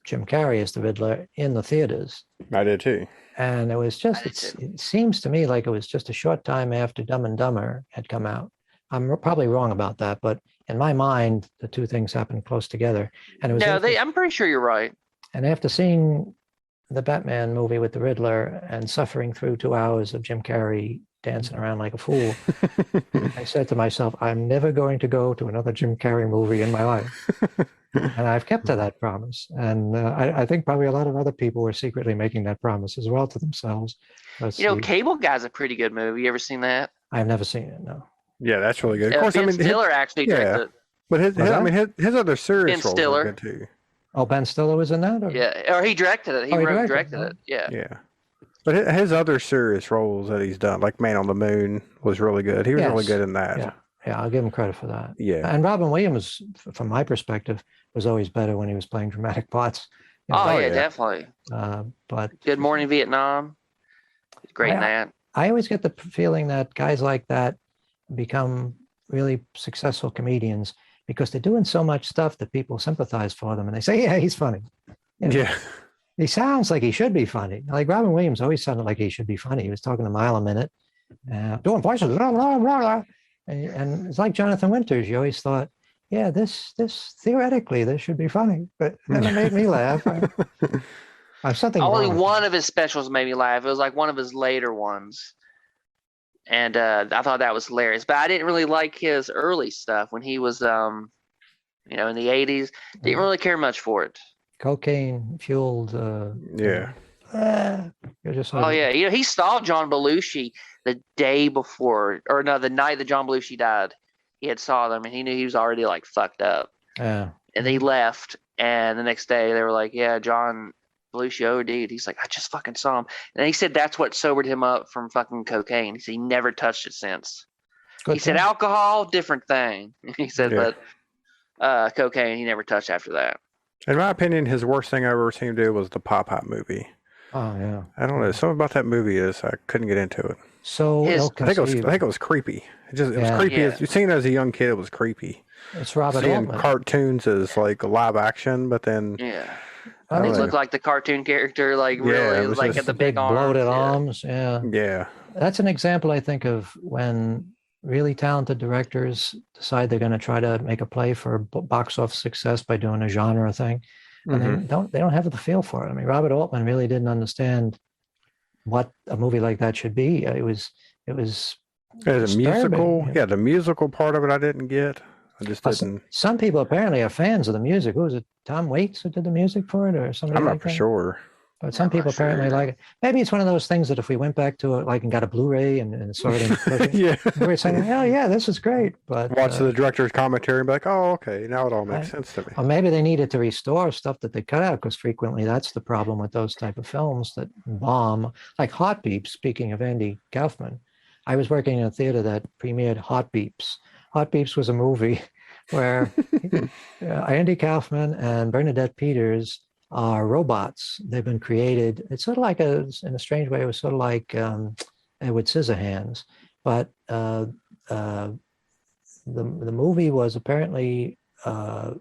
Jim Carrey as the Riddler in the theaters.
I did too.
And it was just, it seems to me like it was just a short time after Dumb and Dumber had come out. I'm probably wrong about that, but in my mind, the two things happened close together. And it was
I'm pretty sure you're right.
And after seeing the Batman movie with the Riddler and suffering through 2 hours of Jim Carrey dancing around like a fool, I said to myself, I'm never going to go to another Jim Carrey movie in my life. And I've kept to that promise. And I think probably a lot of other people were secretly making that promise as well to themselves.
Cable Guy's a pretty good movie. You ever seen that?
I've never seen it, no.
Yeah, that's really good. Of course,
Ben Stiller actually directed it.
But his other serious roles are good too.
Oh, Ben Stiller was in that? Or?
Yeah, or he directed it. He directed it. Yeah.
Yeah. But his other serious roles that he's done, like Man on the Moon, was really good. He was really good in that.
Yeah, I'll give him credit for that.
Yeah.
And Robin Williams, from my perspective, was always better when he was playing dramatic parts.
Definitely.
But
Good Morning Vietnam. Great in that.
I always get the feeling that guys like that become really successful comedians because they're doing so much stuff that people sympathize for them and they say, yeah, he's funny.
Yeah.
He sounds like he should be funny. Like Robin Williams always sounded like he should be funny. He was talking a mile a minute, doing voices, blah, blah, blah, blah. And it's like Jonathan Winters. You always thought, yeah, this theoretically, this should be funny. But then it made me laugh.
Only one of his specials made me laugh. It was like one of his later ones. And I thought that was hilarious. But I didn't really like his early stuff when he was, in the 80s. Didn't really care much for it.
Cocaine fueled.
Yeah.
He saw John Belushi the day before, or no, the night that John Belushi died. He had saw them, and he knew he was already like fucked up.
Yeah.
And he left, and the next day they were like, "Yeah, John Belushi OD'd." He's like, "I just fucking saw him," and he said that's what sobered him up from fucking cocaine. He said he never touched it since. He said alcohol, different thing. He said, but cocaine, he never touched after that.
In my opinion, his worst thing I ever seen him do was the Pop Hop movie.
Oh yeah.
I don't know. Something about that movie I couldn't get into it.
So
I think it was creepy. It was creepy.
Yeah.
You've seen it as a young kid, it was creepy.
It's Robert
Seeing
Altman.
cartoons as like live action, but then
He looked like the cartoon character, like really, like at the big arms,
bloated arms. Yeah.
Yeah.
That's an example, I think, of when really talented directors decide they're going to try to make a play for box office success by doing a genre thing, and they don't have the feel for it. I mean, Robert Altman really didn't understand what a movie like that should be. It was
a musical.
Yeah,
the musical part of it I didn't get. I just didn't.
Some people apparently are fans of the music. Who was it? Tom Waits who did the music for it, or somebody?
I'm
like
not for
that?
sure.
But some people apparently like it. Maybe it's one of those things that if we went back to it, like, and got a Blu-ray and saw it in we're saying, oh yeah, this is great. But
watch the director's commentary and be like, oh, okay, now it all makes sense to me.
Or maybe they needed to restore stuff that they cut out, because frequently that's the problem with those type of films that bomb. Like Hot Beeps, speaking of Andy Kaufman, I was working in a theater that premiered Hot Beeps. Hot Beeps was a movie where Andy Kaufman and Bernadette Peters are robots. They've been created. It's sort of like in a strange way, it was sort of like Edward Scissorhands, but the movie was apparently the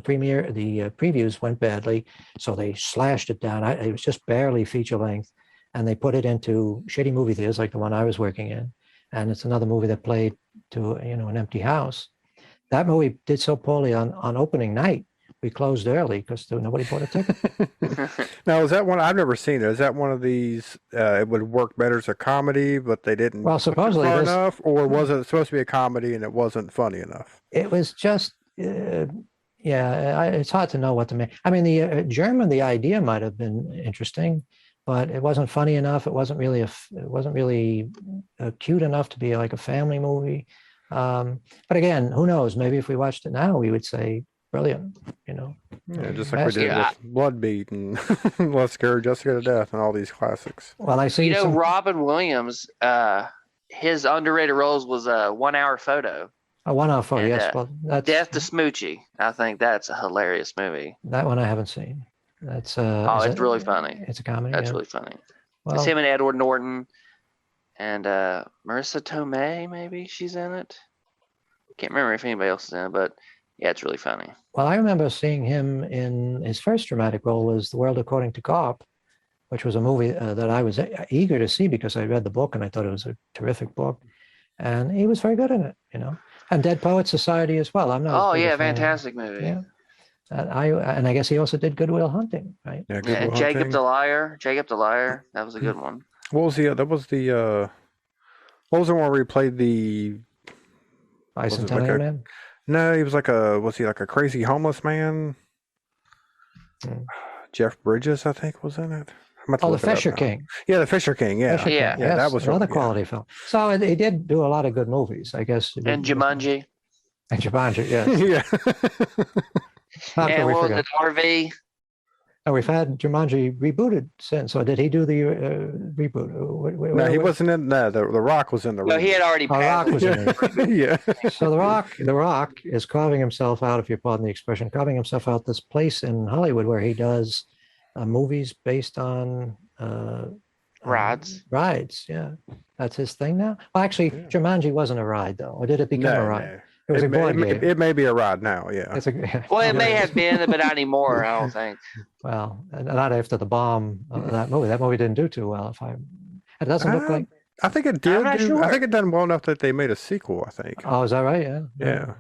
previews went badly, so they slashed it down. It was just barely feature length, and they put it into shitty movie theaters like the one I was working in, and it's another movie that played to an empty house. That movie did so poorly on opening night. We closed early because nobody bought a ticket.
Now, is that one? I've never seen it. Is that one of these? It would work better as a comedy, but they didn't.
Well, supposedly
far enough, or was it supposed to be a comedy and it wasn't funny enough?
It was just, it's hard to know what to make. I mean, the idea might have been interesting, but it wasn't funny enough. It wasn't really cute enough to be like a family movie. But again, who knows? Maybe if we watched it now, we would say brilliant.
Yeah, just like we did with Blood Beat and Let's Scare Jessica to Death and all these classics.
Well, I see.
Robin Williams, his underrated roles was a 1 hour photo.
A 1 hour photo, yes. Well, that's
Death to Smoochie. I think that's a hilarious movie.
That one I haven't seen. That's
it's really funny.
It's a comedy.
That's really funny.
Well,
it's him and Edward Norton and Marissa Tomei. Maybe she's in it. Can't remember if anybody else is in it, but yeah, it's really funny.
Well, I remember seeing him in his first dramatic role was The World According to Garp, which was a movie that I was eager to see because I read the book and I thought it was a terrific book, and he was very good in it. And Dead Poets Society as well. I'm not.
Oh yeah, fantastic movie.
Yeah. And I guess he also did Good Will Hunting, right?
Yeah,
Good Will Jacob the Liar. Jacob the Liar. That was a good one.
What was the? That was the. What was the one where he played the
Bicentennial Man?
No, he was like a. Was he like a crazy homeless man? Jeff Bridges, I think, was in it.
The Fisher King.
Yeah, the Fisher King. Yeah,
Fisher King.
Yes,
that was
another quality film. So he did do a lot of good movies, I guess.
And Jumanji.
And Jumanji, yes.
Yeah.
And what was it, RV?
Oh, we've had Jumanji rebooted since. So did he do the reboot?
No, he wasn't in that. The Rock was in the reboot.
No, he had already passed.
Rock was in it.
Yeah.
So the Rock is carving himself out, if you pardon the expression, carving himself out this place in Hollywood where he does movies based on
rides.
Rides, yeah. That's his thing now. Well, actually, Jumanji wasn't a ride, though. Or did it become a ride?
No.
It was a board game.
It may be a ride now, yeah.
Well, it may have been, but not anymore, I don't think.
Well, not after the bomb of that movie. That movie didn't do too well. It doesn't look like.
I think it did.
Sure.
I think it done well enough that they made a sequel. I think.
Oh, is that right? Yeah.
Yeah.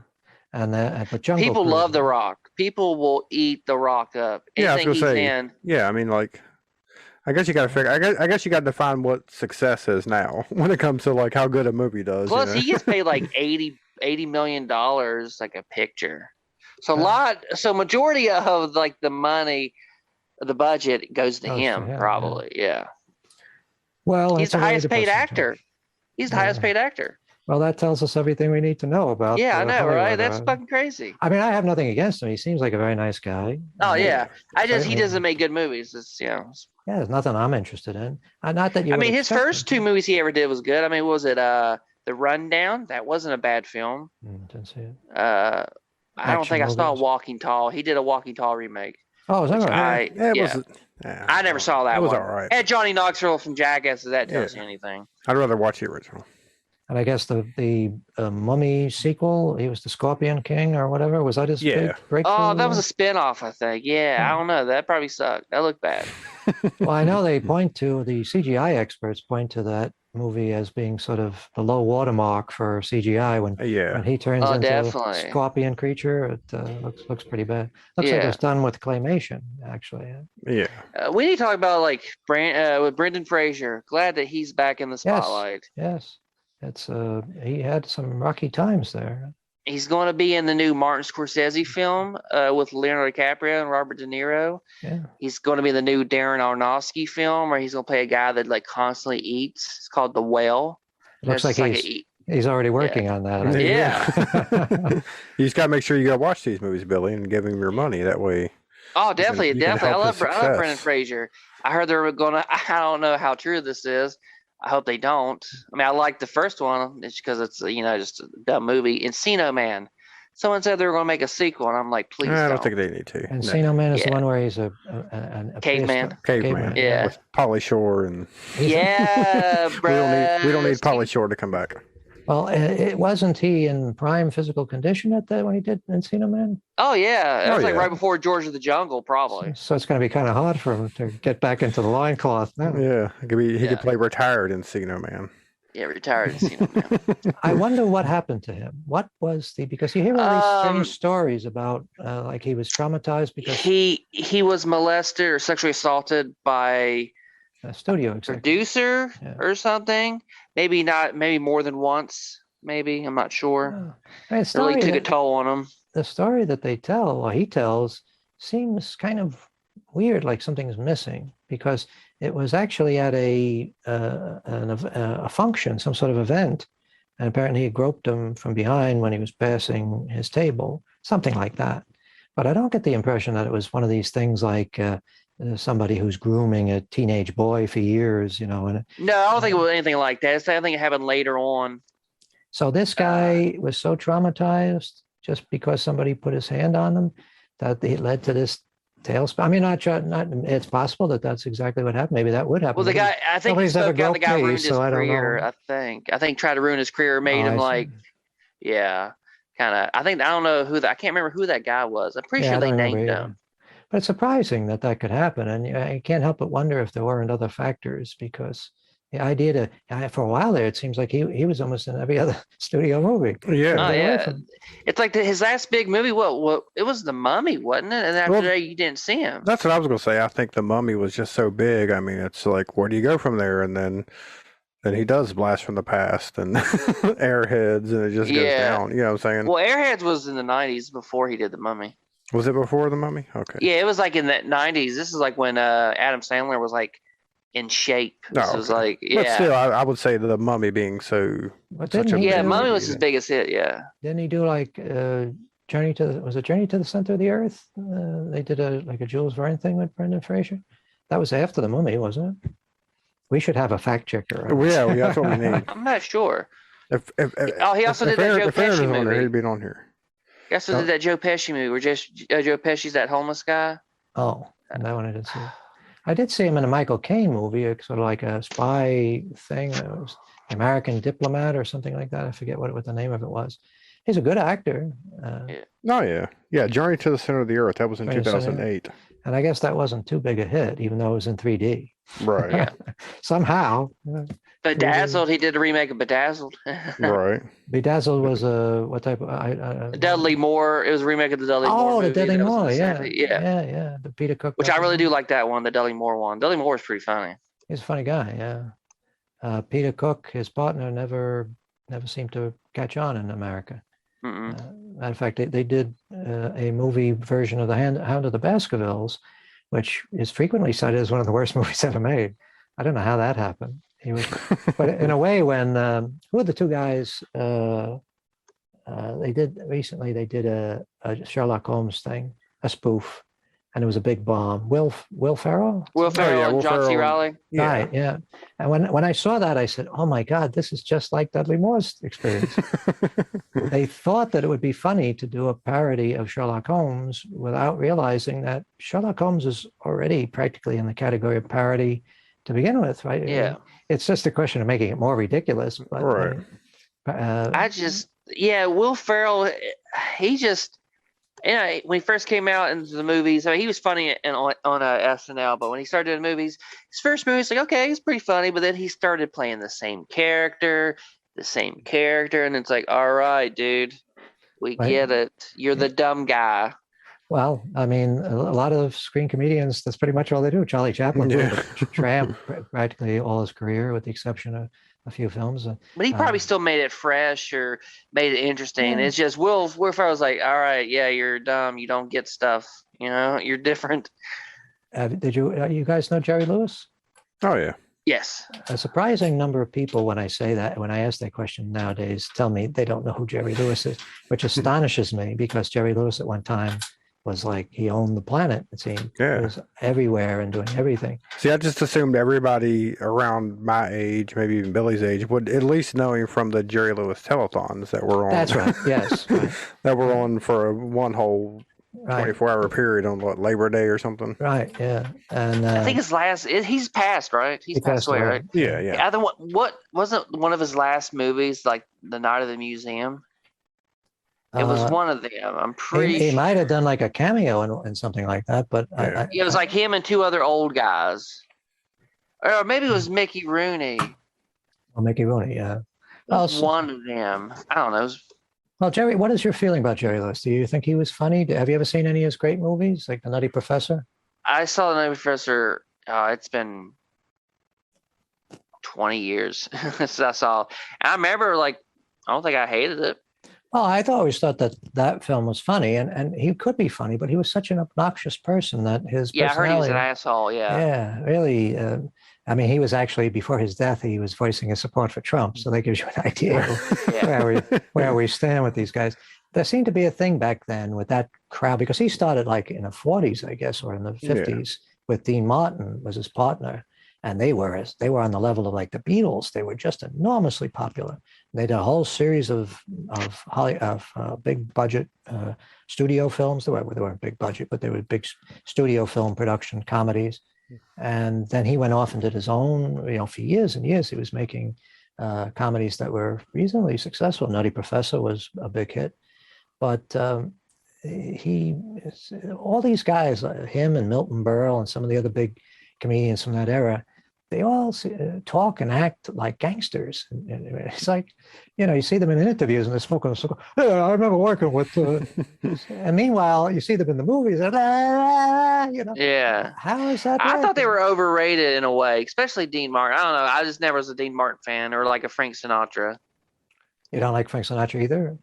And but Jungle
people
Cruise,
love The Rock. People will eat The Rock up.
Yeah, I was gonna say.
In.
Yeah, I mean, like, I guess you got to figure. I guess you got to define what success is now when it comes to like how good a movie does.
Plus, he gets paid like $80 million like a picture. So majority of like the money, the budget goes to him, probably. Yeah.
Well,
he's the highest paid actor. He's the highest paid actor.
Well, that tells us everything we need to know about.
Yeah, I know, right? That's fucking crazy.
I mean, I have nothing against him. He seems like a very nice guy.
Oh yeah, he doesn't make good movies. It's Yeah,
there's nothing I'm interested in. Not that you.
I mean, his first two movies he ever did was good. I mean, was it The Rundown? That wasn't a bad film.
Didn't see it.
I don't think I saw Walking Tall. He did a Walking Tall remake.
Oh, is that right?
I never saw that one.
It was all right.
And Johnny Knoxville from Jackass. Does that tells you anything?
I'd rather watch the original.
And I guess the Mummy sequel, he was the Scorpion King or whatever. Was that his big breakthrough?
Oh, that was a spinoff, I think. Yeah, I don't know. That probably sucked. That looked bad.
Well, I know the CGI experts point to that movie as being sort of the low watermark for CGI when he turns into a scorpion creature. It looks pretty bad. Looks like it was done with claymation, actually.
Yeah.
We need to talk about like with Brendan Fraser. Glad that he's back in the spotlight.
Yes. It's he had some rocky times there.
He's going to be in the new Martin Scorsese film with Leonardo DiCaprio and Robert De Niro.
Yeah. He's
going to be in the new Darren Aronofsky film where he's going to play a guy that like constantly eats. It's called The Whale.
It looks like he's already working on that.
Yeah.
You just got to make sure you go watch these movies, Billy, and give him your money. That way.
Oh, definitely. I love Brendan Fraser. I heard they were going to, I don't know how true this is. I hope they don't. I mean, I like the first one. It's because it's just a dumb movie. Encino Man. Someone said they were going to make a sequel, and I'm like, please
I
don't.
don't think they need to.
Encino Man is the
Yeah.
one where he's a
Caveman.
Caveman.
Yeah.
With Pauly Shore and
Yeah, bro.
we don't need Pauly Shore to come back.
Well, it wasn't he in prime physical condition at that when he did Encino Man?
Oh yeah, that was like
yeah.
right before George of the Jungle, probably.
So it's going to be kind of hard for him to get back into the loincloth now.
Yeah, he
Yeah.
could play retired in Encino Man.
Yeah, retired Encino Man.
I wonder what happened to him. What was because you hear all these strange
Um,
stories about like he was traumatized because
He was molested or sexually assaulted by
a studio executive.
producer
Yeah.
or something. Maybe not. Maybe more than once. Maybe I'm not sure.
I mean, the
It
story
really took a
that-
toll on him.
the story that they tell, or he tells, seems kind of weird, like something's missing, because it was actually at a function, some sort of event, and apparently he groped him from behind when he was passing his table, something like that. But I don't get the impression that it was one of these things like somebody who's grooming a teenage boy for years, you know. And
No, I don't think it was anything like that. I think it happened later on.
so this guy was so traumatized just because somebody put his hand on him that it led to this tailspin. I mean, not it's possible that that's exactly what happened. Maybe that would happen.
Well, the guy, I think he
nobody's ever
spoke out. The guy
groped me,
ruined his
so I don't
career.
know.
I think tried to ruin his career, made
Oh,
him
I see.
like, yeah, kind of. I don't know who I can't remember who that guy was. I'm pretty
Yeah,
sure
I
they
don't remember
named
either.
him.
But it's surprising that that could happen, and I can't help but wonder if there weren't other factors, because the idea for a while there, it seems like he was almost in every other studio movie.
Yeah.
Oh
Get away
yeah,
from-
it's like his last big movie. What? It was The Mummy, wasn't it? And after
Well,
that, you didn't see him.
That's what I was going to say. I think The Mummy was just so big. I mean, it's like, where do you go from there? And then he does Blast from the Past and Airheads, and it just goes
Yeah.
down. You know what I'm saying?
Well, Airheads was in the '90s before he did The Mummy.
Was it before The Mummy? Okay.
Yeah, it was like in the '90s. This is like when Adam Sandler was like in shape. This
Oh,
was
okay.
like,
But
yeah,
still, I would say The Mummy being so.
But
Such
didn't
a
he
yeah.
big
do,
Mummy
movie,
was his
yeah.
biggest hit. Yeah.
didn't he do like Journey to the Center of the Earth? They did a Jules Verne thing with Brendan Fraser. That was after The Mummy, wasn't it? We should have a fact checker. on this.
Yeah, that's what we need.
I'm not sure.
If
He also did that Joe
if Aaron
Pesci
was on there,
movie.
he'd be on here.
He also did that Joe Pesci movie where Joe Pesci's that homeless guy.
Oh, that one I didn't see. I did see him in a Michael Caine movie, sort of like a spy thing. It was American Diplomat or something like that. I forget what the name of it was. He's a good actor.
Oh yeah. Journey to the Center of the Earth. That was in
Journey to the Center.
2008.
And I guess that wasn't too big a hit, even though it was in 3D.
Right.
Yeah.
Somehow.
Bedazzled. He did a remake of Bedazzled.
Right.
Bedazzled was what type of...
Dudley Moore. It was a remake of the Dudley Moore
Oh, the
movie.
Dudley
that was in
Moore,
the
yeah.
70s.
Yeah. The Peter Cook.
Which I really do like that one, the Dudley Moore one. Dudley Moore is pretty funny.
He's a funny guy, yeah. Peter Cook, his partner, never seemed to catch on in America. Matter of fact, they did a movie version of the Hound of the Baskervilles, which is frequently cited as one of the worst movies ever made. I don't know how that happened. He was, but in a way, when who are the two guys? They did a Sherlock Holmes thing, a spoof, and it was a big bomb. Will Ferrell?
Will Ferrell
yeah,
and
Will
John C.
Ferrell.
Riley.
Yeah.
Right, yeah. And when I saw that, I said, "Oh my God, this is just like Dudley Moore's experience." They thought that it would be funny to do a parody of Sherlock Holmes without realizing that Sherlock Holmes is already practically in the category of parody to begin with, right?
Yeah.
It's just a question of making it more ridiculous. But,
Right.
Will Ferrell, he just, when he first came out into the movies, I mean, he was funny on SNL, but when he started doing movies, his first movie was like, okay, he's pretty funny, but then he started playing the same character, and it's like, all right, dude, we
Right.
get it. You're the dumb guy.
Well, I mean, a lot of screen comedians, that's pretty much all they do. Charlie Chaplin played a tramp practically all his career, with the exception of a few films.
But he probably still made it fresh or made it interesting.
Yeah.
It's just Will Ferrell's like, all right, yeah, you're dumb. You don't get stuff. You're different.
Did you guys know Jerry Lewis?
Oh yeah.
Yes.
A surprising number of people, when I ask that question nowadays, tell me they don't know who Jerry Lewis is, which astonishes me, because Jerry Lewis at one time was like he owned the planet. It seemed.
Yeah.
He was everywhere and doing everything.
See, I just assumed everybody around my age, maybe even Billy's age, would at least know him from the Jerry Lewis telethons that were on.
That's right. Yes. Right.
That were on for one whole 24-hour period on what, Labor Day or something.
Right. Yeah. And
I think he's passed, right? He's passed away, right?
Yeah, yeah.
What wasn't one of his last movies like The Night of the Museum? It was one of them. I'm pretty
he might have done like a cameo in something like that, but
Yeah.
it was like him and two other old guys. Or maybe it was Mickey Rooney.
Mickey Rooney, yeah.
One of them. I don't know.
Well, Jerry, what is your feeling about Jerry Lewis? Do you think he was funny? Have you ever seen any of his great movies, like The Nutty Professor?
I saw The Nutty Professor. It's been 20 years since I saw. I remember, like, I don't think I hated it.
Oh, I always thought that film was funny, and he could be funny, but he was such an obnoxious person that his personality.
I heard he was an asshole.
Yeah, really. I mean, he was actually, before his death, he was voicing his support for Trump. So that gives you an idea where we stand with these guys. There seemed to be a thing back then with that crowd, because he started like in the 40s, I guess, or in the 50s with Dean Martin was his partner. And they were on the level of like the Beatles. They were just enormously popular. They did a whole series of big budget studio films. They weren't big budget, but they were big studio film production comedies. And then he went off and did his own. For years and years, he was making comedies that were reasonably successful. Nutty Professor was a big hit, but all these guys, him and Milton Berle and some of the other big comedians from that era, they all talk and act like gangsters. And it's like, you see them in interviews and they're smoking a cigar. Yeah, I remember working with, and meanwhile, you see them in the movies. And,
Yeah.
How is that?
I thought they were overrated in a way, especially Dean Martin. I don't know. I just never was a Dean Martin fan or like a Frank Sinatra.
You don't like Frank Sinatra either?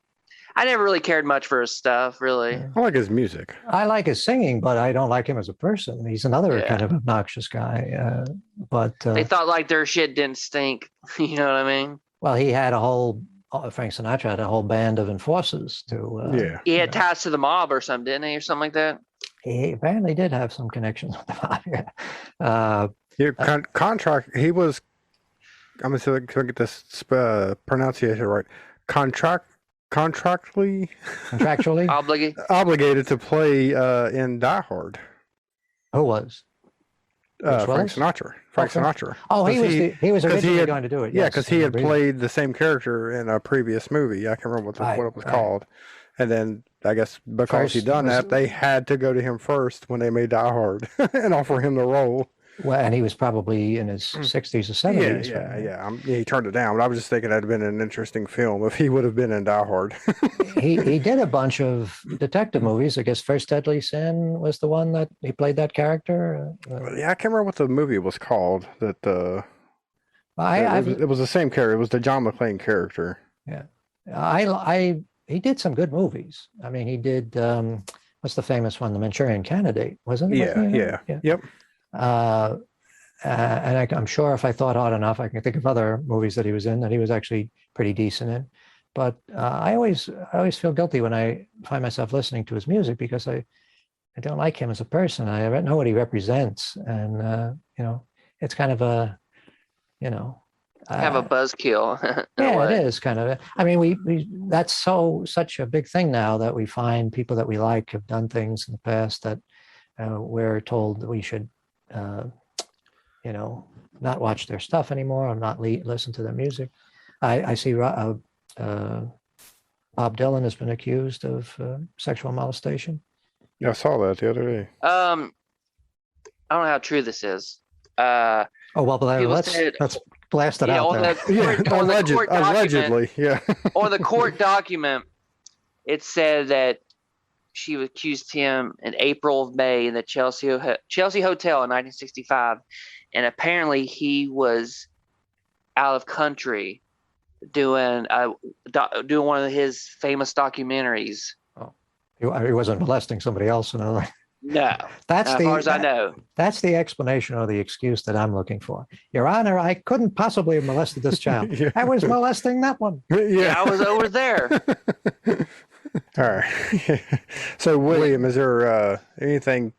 I never really cared much for his stuff, really.
I like his music.
I like his singing, but I don't like him as a person. He's another kind of obnoxious guy. But
they thought like their shit didn't stink. You know what I mean?
Well, he had Frank Sinatra had a whole band of enforcers to.
He had ties to the mob or something, didn't he, or something like that?
He apparently did have some connections with the mob.
Contract. He was. I'm gonna get this pronunciation right. Contractually obligated to play in Die Hard.
Who was?
Frank Sinatra. Sinatra.
Oh, he was originally going to do it.
Yeah, because he had played the same character in a previous movie. I can't remember what it was called. And then I guess because he'd done that, they had to go to him first when they made Die Hard and offer him the role.
Well, and he was probably in his 60s or 70s.
Yeah. He turned it down. But I was just thinking that'd have been an interesting film if he would have been in Die Hard.
he did a bunch of detective movies. I guess First Deadly Sin was the one that he played that character.
Yeah, I can't remember what the movie was called. It was the same character. It was the John McClane character.
Yeah, he did some good movies. I mean, he did. What's the famous one? The Manchurian Candidate, wasn't it?
Yeah. Yep.
And I'm sure if I thought hard enough, I can think of other movies that he was in that he was actually pretty decent in. But I always feel guilty when I find myself listening to his music because I don't like him as a person. I know what he represents, and it's kind of a,
have a buzzkill.
Yeah, it is kind of. I mean, we that's such a big thing now that we find people that we like have done things in the past that we're told that we should. Not watch their stuff anymore or not listen to their music. I see Bob Dylan has been accused of sexual molestation.
Yeah, I saw that the other day.
I don't know how true this is.
Let's blast it out there.
Allegedly, yeah.
On the court document, it said that she accused him in April of May in the Chelsea Hotel in 1965, and apparently he was out of country doing one of his famous documentaries.
Oh, he wasn't molesting somebody else, No,
as far as I know.
That's the explanation or the excuse that I'm looking for. Your Honor, I couldn't possibly have molested this child. I was molesting that one.
Yeah, I was over there.
All right. So, William, is there anything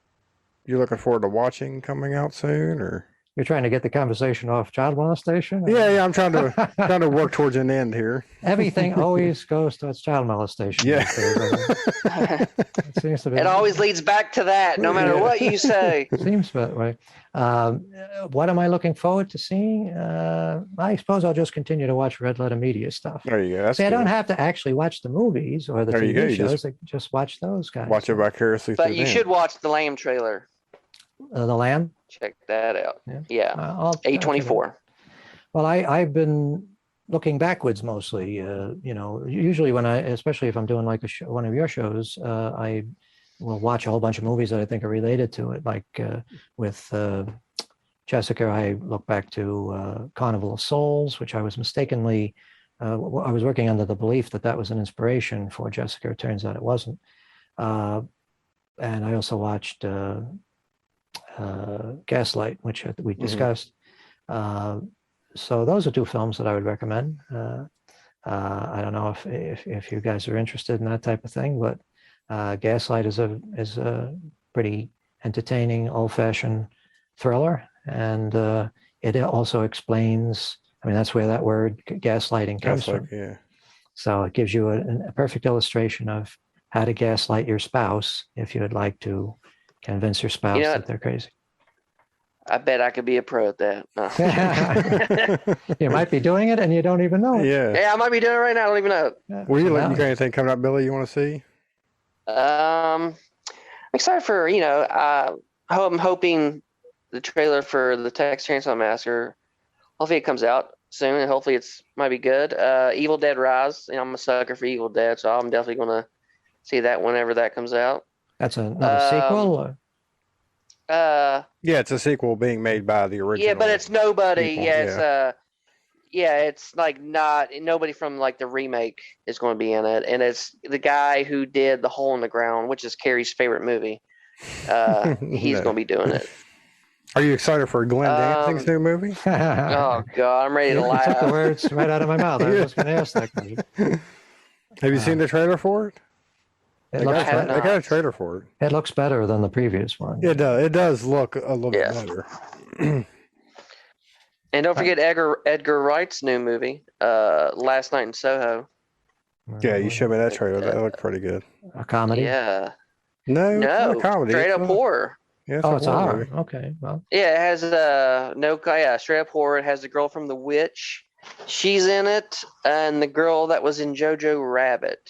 you're looking forward to watching coming out soon, or?
You're trying to get the conversation off child molestation?
Yeah. I'm trying to work towards an end here.
Everything always goes towards child molestation.
Yeah.
these days, it seems to be.
It always leads back to that, no matter what you say.
Seems that way. What am I looking forward to seeing? I suppose I'll just continue to watch Red Letter Media stuff.
There you go. That's
See, I don't
good.
have to actually watch the movies or the
There you go.
TV
You
shows. I just watch those guys.
Watch it vicariously
But
through
you
them.
should watch the Lamb trailer.
The Lamb.
Check that out.
Yeah.
Yeah.
I'll check it out.
A24.
Well, I've been looking backwards mostly. Usually especially if I'm doing like one of your shows, I will watch a whole bunch of movies that I think are related to it. Like with Jessica, I look back to Carnival of Souls, which I was mistakenly, I was working under the belief that was an inspiration for Jessica. It turns out it wasn't. And I also watched Gaslight, which we discussed. So those are two films that I would recommend. I don't know if you guys are interested in that type of thing, but Gaslight is a pretty entertaining, old-fashioned thriller, and it also explains. I mean, that's where that word gaslighting comes from.
Yeah.
So it gives you a perfect illustration of how to gaslight your spouse if you would like to convince your spouse that they're crazy.
I bet I could be a pro at that. No.
You might be doing it and you don't even know it.
Yeah.
I might be doing it right now. I don't even know.
You got anything coming up, Billy, you want to see?
I'm excited for, I'm hoping the trailer for the Texas Chainsaw Massacre, hopefully it comes out soon and hopefully might be good. Evil Dead Rise, I'm a sucker for Evil Dead, so I'm definitely going to see that whenever that comes out.
That's another sequel? Or?
Yeah, it's a sequel being made by the original.
Yeah, but it's nobody.
people,
It's like nobody from like the remake is going to be in it, and it's the guy who did The Hole in the Ground, which is Carey's favorite movie. He's going to be doing it.
Are you excited for Glenn Danzig's new movie?
Oh God, I'm ready to laugh.
You took the words right out of my mouth. I was just going to ask that question.
Have you seen the trailer for it?
They
got a trailer for it.
It looks better than the previous one.
It does. It does look a little bit better.
And don't forget Edgar Wright's new movie, Last Night in Soho.
Yeah, you showed me that trailer. That looked pretty good.
A comedy?
Yeah.
No, it's not a comedy.
Straight up horror.
Yeah,
it's a horror. Okay, well.
Yeah, it has straight up horror. It has the girl from The Witch. She's in it, and the girl that was in Jojo Rabbit.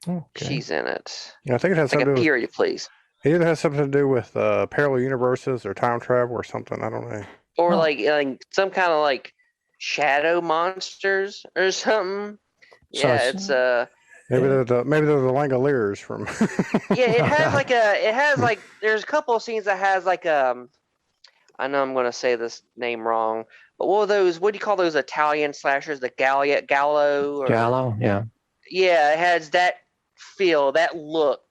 Okay. She's in it.
Yeah, I think it has
like
something
a
to do
period, please.
It either has something to do with parallel universes or time travel or something. I don't know.
Or like some kind of like shadow monsters or something.
So
yeah, it's
maybe they're the Langoliers from.
Yeah, it has there's a couple of scenes that has like I know I'm gonna say this name wrong, but what do you call those Italian slashers? The Gallo?
Gallo, yeah.
Yeah, it has that feel, that look,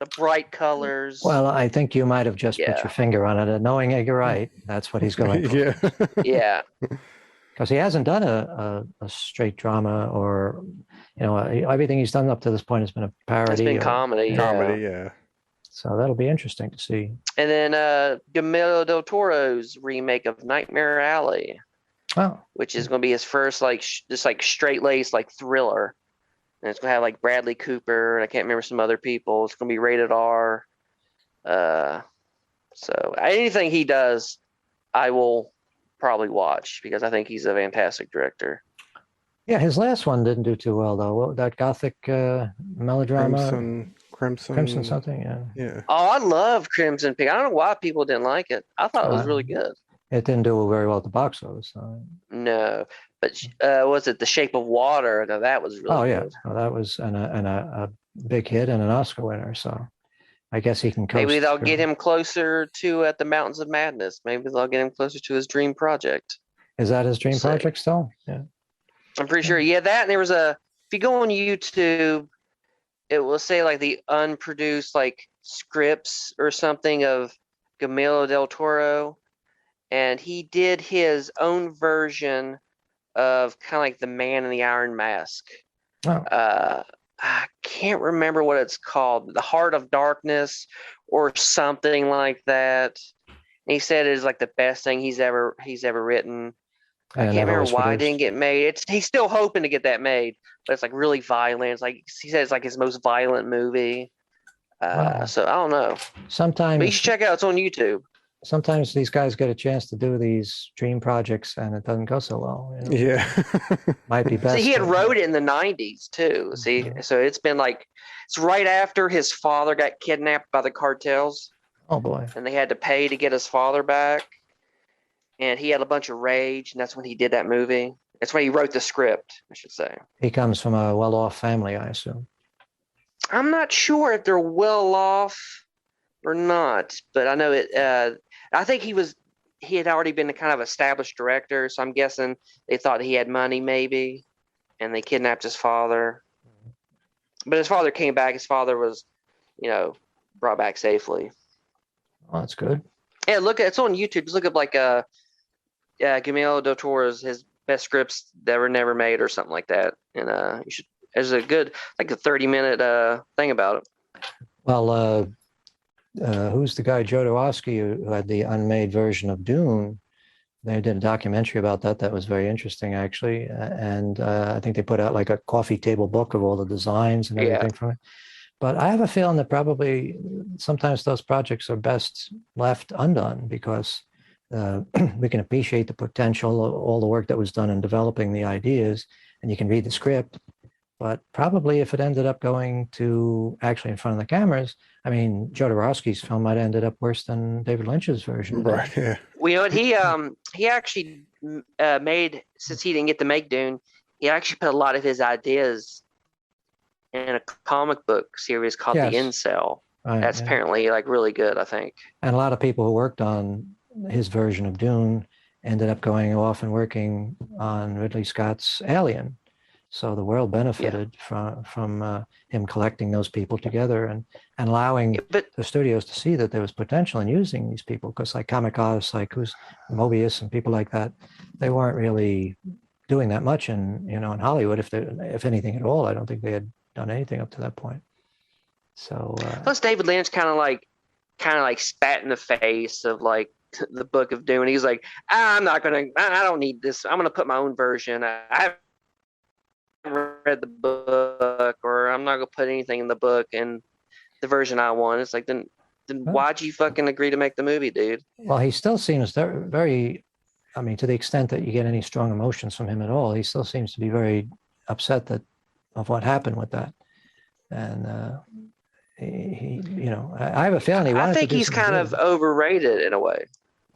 the bright colors.
Well, I think you might have just put your finger on it. And knowing Edgar Wright, that's what he's going for.
Yeah.
Yeah.
Because he hasn't done a straight drama or, everything he's done up to this point has been a parody.
It's been comedy.
Comedy, yeah.
So that'll be interesting to see.
And then Guillermo del Toro's remake of Nightmare Alley.
Oh.
Which is going to be his first straight-laced thriller. And it's going to have like Bradley Cooper, and I can't remember some other people. It's going to be rated R. So anything he does, I will probably watch because I think he's a fantastic director.
Yeah, his last one didn't do too well though. That gothic melodrama, Crimson something.
Yeah.
Oh, I love Crimson Peak. I don't know why people didn't like it. I thought it was really good.
It didn't do very well at the box office.
No, but was it The Shape of Water? No, that was really good.
Well, that was a big hit and an Oscar winner. So I guess he can coast.
Maybe they'll get him closer to At the Mountains of Madness. Maybe they'll get him closer to his dream project.
Is that his dream project still? Yeah.
I'm pretty sure. Yeah, that. And there was if you go on YouTube, it will say like the unproduced scripts or something of Guillermo del Toro. And he did his own version of kind of like The Man in the Iron Mask.
Oh.
I can't remember what it's called, The Heart of Darkness or something like that. And he said it is like the best thing he's ever written. I
And
can't
never
remember
was
why it
produced.
didn't get made. He's still hoping to get that made, but it's like really violent. It's like he said it's like his most violent movie.
Well,
So I don't know, but you
sometimes
should check it out. It's on YouTube.
sometimes these guys get a chance to do these dream projects and it doesn't go so well.
Yeah.
Might be
See, he
best
had
to,
wrote it in the '90s too. See,
uh,
so it's been like it's right after his father got kidnapped by the cartels,
oh boy.
and they had to pay to get his father back. And he had a bunch of rage, and that's when he did that movie. That's when he wrote the script, I should say.
He comes from a well-off family, I assume.
I'm not sure if they're well off or not, but I know it. I think he had already been a kind of established director, so I'm guessing they thought he had money, maybe, and they kidnapped his father. But his father came back. His father was, brought back safely.
Oh, that's good.
Yeah, it's on YouTube. Just look up like Guillermo del Toro's his best scripts that were never made or something like that, and you should. There's a good like a 30-minute thing about it.
Well, who's the guy, Jodorowsky, who had the unmade version of Dune? They did a documentary about that. That was very interesting, actually. And I think they put out like a coffee table book of all the designs and everything from it. But I have a feeling that probably sometimes those projects are best left undone because we can appreciate the potential of all the work that was done in developing the ideas, and you can read the script. But probably if it ended up going to actually in front of the cameras, I mean, Jodorowsky's film might have ended up worse than David Lynch's version.
Right. Yeah.
Well, you know what? He actually made, since he didn't get to make Dune, he actually put a lot of his ideas in a comic book series called
Yes.
The Incel.
Right,
That's
yeah.
apparently like really good, I think.
And a lot of people who worked on his version of Dune ended up going off and working on Ridley Scott's Alien. So the world benefited from him collecting those people together and allowing
But
the studios to see that there was potential in using these people. Because like comic artists like who's Mobius and people like that, they weren't really doing that much in Hollywood. If anything at all, I don't think they had done anything up to that point. So
plus David Lynch kind of like spat in the face of like the Book of Dune. He's like, I don't need this. I'm gonna put my own version. I haven't read the book, or I'm not gonna put anything in the book and the version I want. It's like then why'd you fucking agree to make the movie, dude?
well, he still seems very, I mean, to the extent that you get any strong emotions from him at all, he still seems to be very upset of what happened with that. And I have a feeling
I think he's kind of overrated in a way.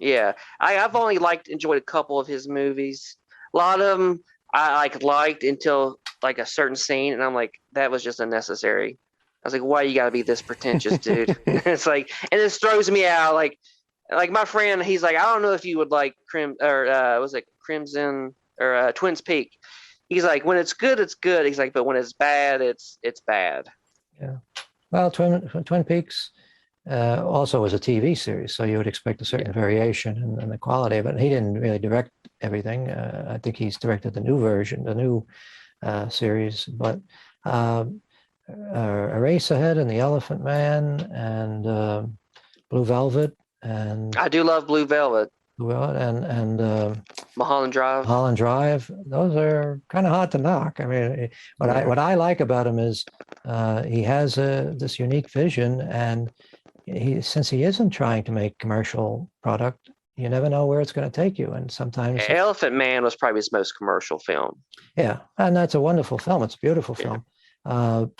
Yeah, I've only enjoyed a couple of his movies. A lot of them I liked until like a certain scene, and I'm like, that was just unnecessary. I was like, why you gotta be this pretentious, dude? It's like, and this throws me out. Like my friend, he's like, I don't know if you would like was it Crimson or Twin Peaks? He's like, when it's good, it's good. He's like, but when it's bad, it's bad.
Yeah. Well, Twin Peaks also was a TV series, so you would expect a certain variation in the quality of it. He didn't really direct everything. I think he's directed the new version, the new series. But Eraserhead and the Elephant Man and Blue Velvet and
I do love Blue Velvet.
And
Mulholland Drive.
Mulholland Drive. Those are kind of hard to knock. I mean, what I like about him is he has this unique vision, and since he isn't trying to make commercial product, you never know where it's going to take you. And sometimes
Elephant Man was probably his most commercial film.
Yeah, and that's a wonderful film. It's a beautiful film.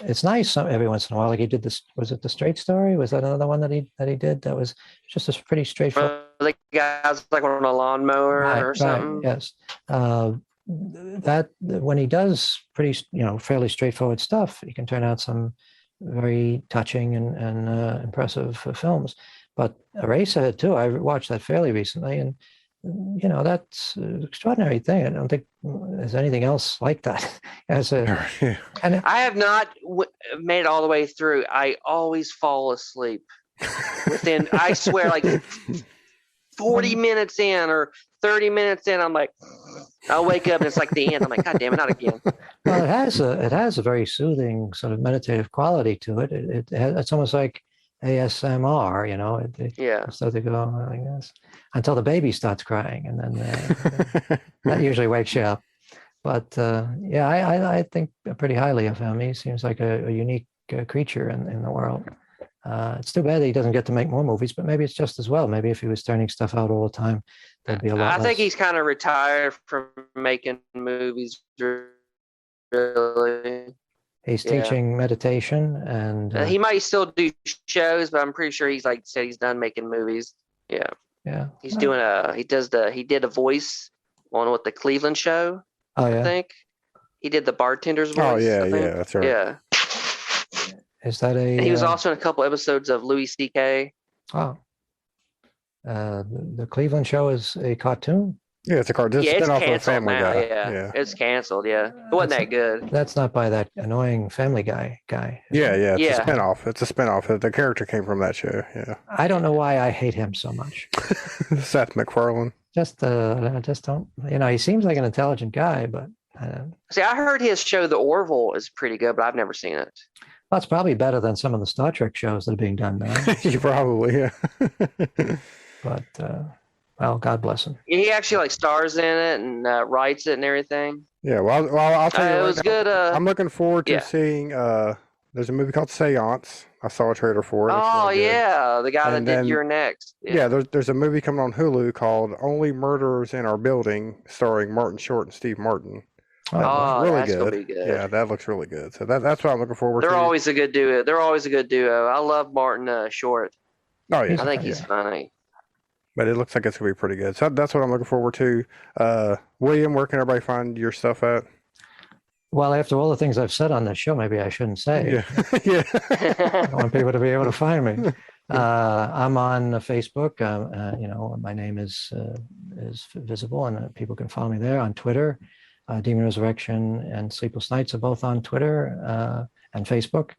It's nice every once in a while. Like he did this. Was it The Straight Story? Was that another one that he did? That was just a pretty straightforward.
The guy's like on a lawnmower or something.
Right, yes. That when he does pretty, fairly straightforward stuff, he can turn out some very touching and impressive films. But Eraserhead too. I watched that fairly recently, and that's an extraordinary thing. I don't think there's anything else like that.
And I have not made it all the way through. I always fall asleep within, I swear, like 40 minutes in or 30 minutes in, I'm like, I'll wake up and it's like the end. I'm like, God damn it, not again.
Well, it has a very soothing sort of meditative quality to it. It's almost like ASMR, you know.
Yeah.
So they go like this until the baby starts crying, and then that usually wakes you up. But yeah, I think pretty highly of him. He seems like a unique creature in the world. It's too bad that he doesn't get to make more movies, but maybe it's just as well. Maybe if he was turning stuff out all the time, there'd be a lot
I think
less.
he's kind of retired from making movies. Really,
He's teaching meditation, and
he might still do shows, but I'm pretty sure he's like said he's done making movies. Yeah,
yeah,
he's doing he did a voice on the Cleveland show.
Oh yeah,
I think he did the bartender's voice.
Oh yeah,
I think.
yeah, that's right.
Yeah,
is that a?
and he was also in a couple episodes of Louis C.K.
Oh, the Cleveland Show is a cartoon.
Yeah, it's a cartoon.
Yeah, it's
spin-off of
canceled
Family
now.
Guy.
Yeah, it's canceled. Yeah, it wasn't that good.
That's not by that annoying Family Guy.
Yeah, yeah, it's
Yeah.
a spin-off. It's a spin-off. The character came from that show. Yeah.
I don't know why I hate him so much.
Seth MacFarlane.
I just don't. You know, he seems like an intelligent guy, but
See, I heard his show, The Orville, is pretty good, but I've never seen it.
well, it's probably better than some of the Star Trek shows that are being done now.
You probably, yeah.
But well, God bless him.
He actually like stars in it and writes it and everything.
Yeah, well, I'll tell you
It
right
was
now,
good.
I'm looking forward to
yeah.
seeing. There's a movie called Seance. I saw a trailer for it. It's
Oh
really good.
yeah, the guy
And
that
then-
did You're Next.
Yeah, there's a movie coming on Hulu called Only Murders in Our Building, starring Martin Short and Steve Martin.
Oh,
That
Oh,
looks really
that's
good.
gonna be good.
Yeah, that looks really good. So that's what I'm looking forward
They're
to.
always a good duo. I love Martin Short.
Oh yeah,
I think
yeah.
he's funny.
But it looks like it's gonna be pretty good. So that's what I'm looking forward to. William, where can everybody find your stuff at?
well, after all the things I've said on this show, maybe I shouldn't say.
Yeah, yeah.
I want people to be able to find me. I'm on Facebook. You know, my name is visible, and people can follow me there. On Twitter, Demon Resurrection and Sleepless Nights are both on Twitter and Facebook.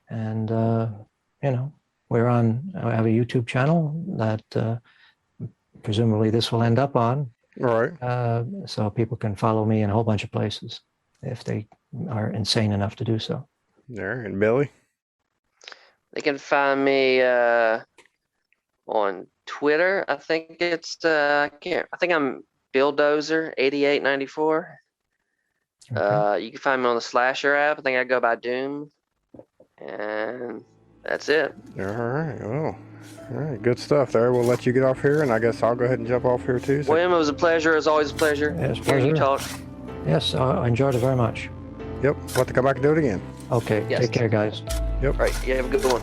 And you know, I have a YouTube channel that presumably this will end up on.
All right.
So people can follow me in a whole bunch of places if they are insane enough to do so.
There, and Billy.
They can find me on Twitter. I think it's I think I'm Bill Dozer 8894.
Okay.
You can find me on the Slasher app. I think I go by Doom, and that's it.
All right. Well, all right. Good stuff there. We'll let you get off here, and I guess I'll go ahead and jump off here too. So,
William, it was a pleasure. As always, a pleasure.
Yes,
Hearing you
pleasure.
talk.
Yes, I enjoyed it very much.
yep. We'll have to come back and do it again.
Okay,
Yes.
take care, guys.
All right. You have a good one.